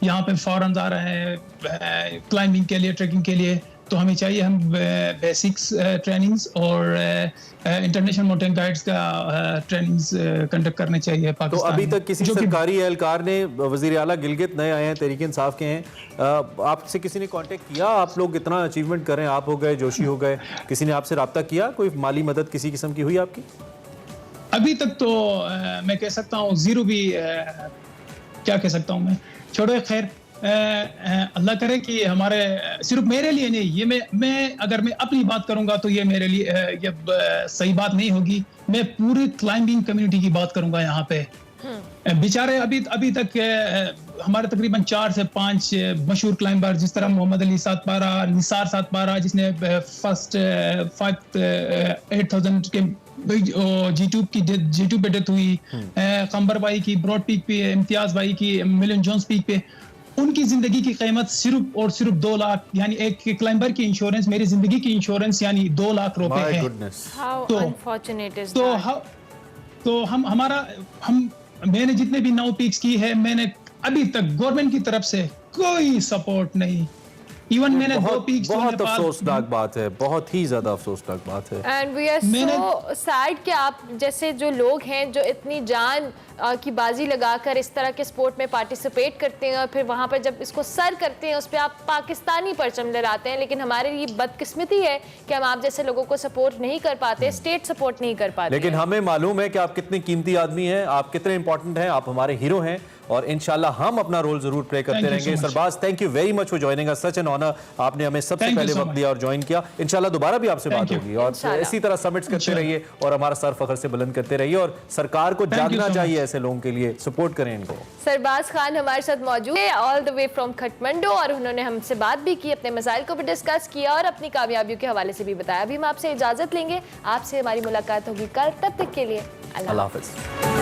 यहाँ पे फॉरेनर्स आ रहे हैं क्लाइंबिंग के लिए, ट्रैकिंग के लिए। तो हमें चाहिए हम बेसिक्स ट्रेनिंग्स और इंटरनेशनल माउंटेन गाइड्स का ट्रेनिंग्स कंडक्ट करने चाहिए पाकिस्तान। तो अभी तक किसी सरकारी एहलकार ने, वजीर आला गिलगित नए आए हैं, तहरीक इंसाफ के हैं, आपसे किसी ने कांटेक्ट किया? आप लोग इतना अचीवमेंट कर रहे हैं, आप हो गए, जोशी हो गए, किसी ने आपसे रब्ता किया? कोई माली मदद किसी किस्म की हुई आपकी? अभी तक तो मैं कह सकता हूँ जीरो भी, क्या कह सकता हूँ मैं, छोड़ो खैर। अल्लाह करे कि हमारे, सिर्फ मेरे लिए नहीं, ये मैं अगर मैं अपनी बात करूंगा तो ये मेरे लिए ये सही बात नहीं होगी। मैं पूरी क्लाइंबिंग कम्युनिटी की बात करूंगा यहाँ पे। बेचारे अभी तक हमारे तकरीबन 4 से 5 मशहूर क्लाइंबर, जिस तरह मोहम्मद अली सातपारा, निसार सातपारा जिसने फर्स्ट 8000 के G2 पे डेथ हुई, कंबर भाई की ब्रॉड पीक पे, इम्तियाज भाई की मिलियन जोन्स पीक पे, उनकी जिंदगी की कीमत सिर्फ और सिर्फ 2 लाख, यानी एक क्लाइंबर की इंश्योरेंस मेरी जिंदगी की इंश्योरेंस यानी 2 लाख रुपए है। तो मैंने जितने भी 9 पीक्स की है, मैंने अभी तक गवर्नमेंट की तरफ से कोई सपोर्ट नहीं। इवन मैंने 2 पीक्स, बहुत अफसोसनाक बात है, बहुत ही ज्यादा अफसोसनाक बात है। And we are so sad कि आप जैसे जो लोग हैं जो इतनी जान की बाजी लगाकर इस तरह के स्पोर्ट में पार्टिसिपेट करते हैं और फिर वहाँ पर जब इसको सर करते हैं उस पर आप पाकिस्तानी परचम लहराते हैं। लेकिन हमारे ये बदकिस्मती है कि हम आप जैसे लोगों को सपोर्ट नहीं कर पाते, स्टेट सपोर्ट नहीं कर पाते। लेकिन हमें मालूम है कि आप कितने कीमती आदमी हैं, आप कितने इंपॉर्टेंट हैं, आप हमारे हीरो हैं और इंशाल्लाह हम अपना रोल जरूर प्ले करते रहेंगे। Sarbaz, thank you very much for joining us, such an honour. आपने हमें सबसे पहले वक्त दिया और ज्वाइन किया। इंशाल्लाह दोबारा भी आपसे बात होगी और इसी तरह समिट्स करते रहिए और हमारा सर फखर से बुलंद करते रहिए। और सरकार को जागना चाहिए ऐसे लोगों के लिए, सपोर्ट करें इनको। सरबाज खान हमारे साथ मौजूद है all the way from Kathmandu और उन्होंने हमसे बात भी की, अपने मसाइल को भी डिस्कस किया और अपनी कामयाबियों के हवाले से भी बताया। अभी हम आपसे इजाजत लेंगे, आपसे हमारी मुलाकात होगी कल, तब तक के लिए अल्लाह हाफिज।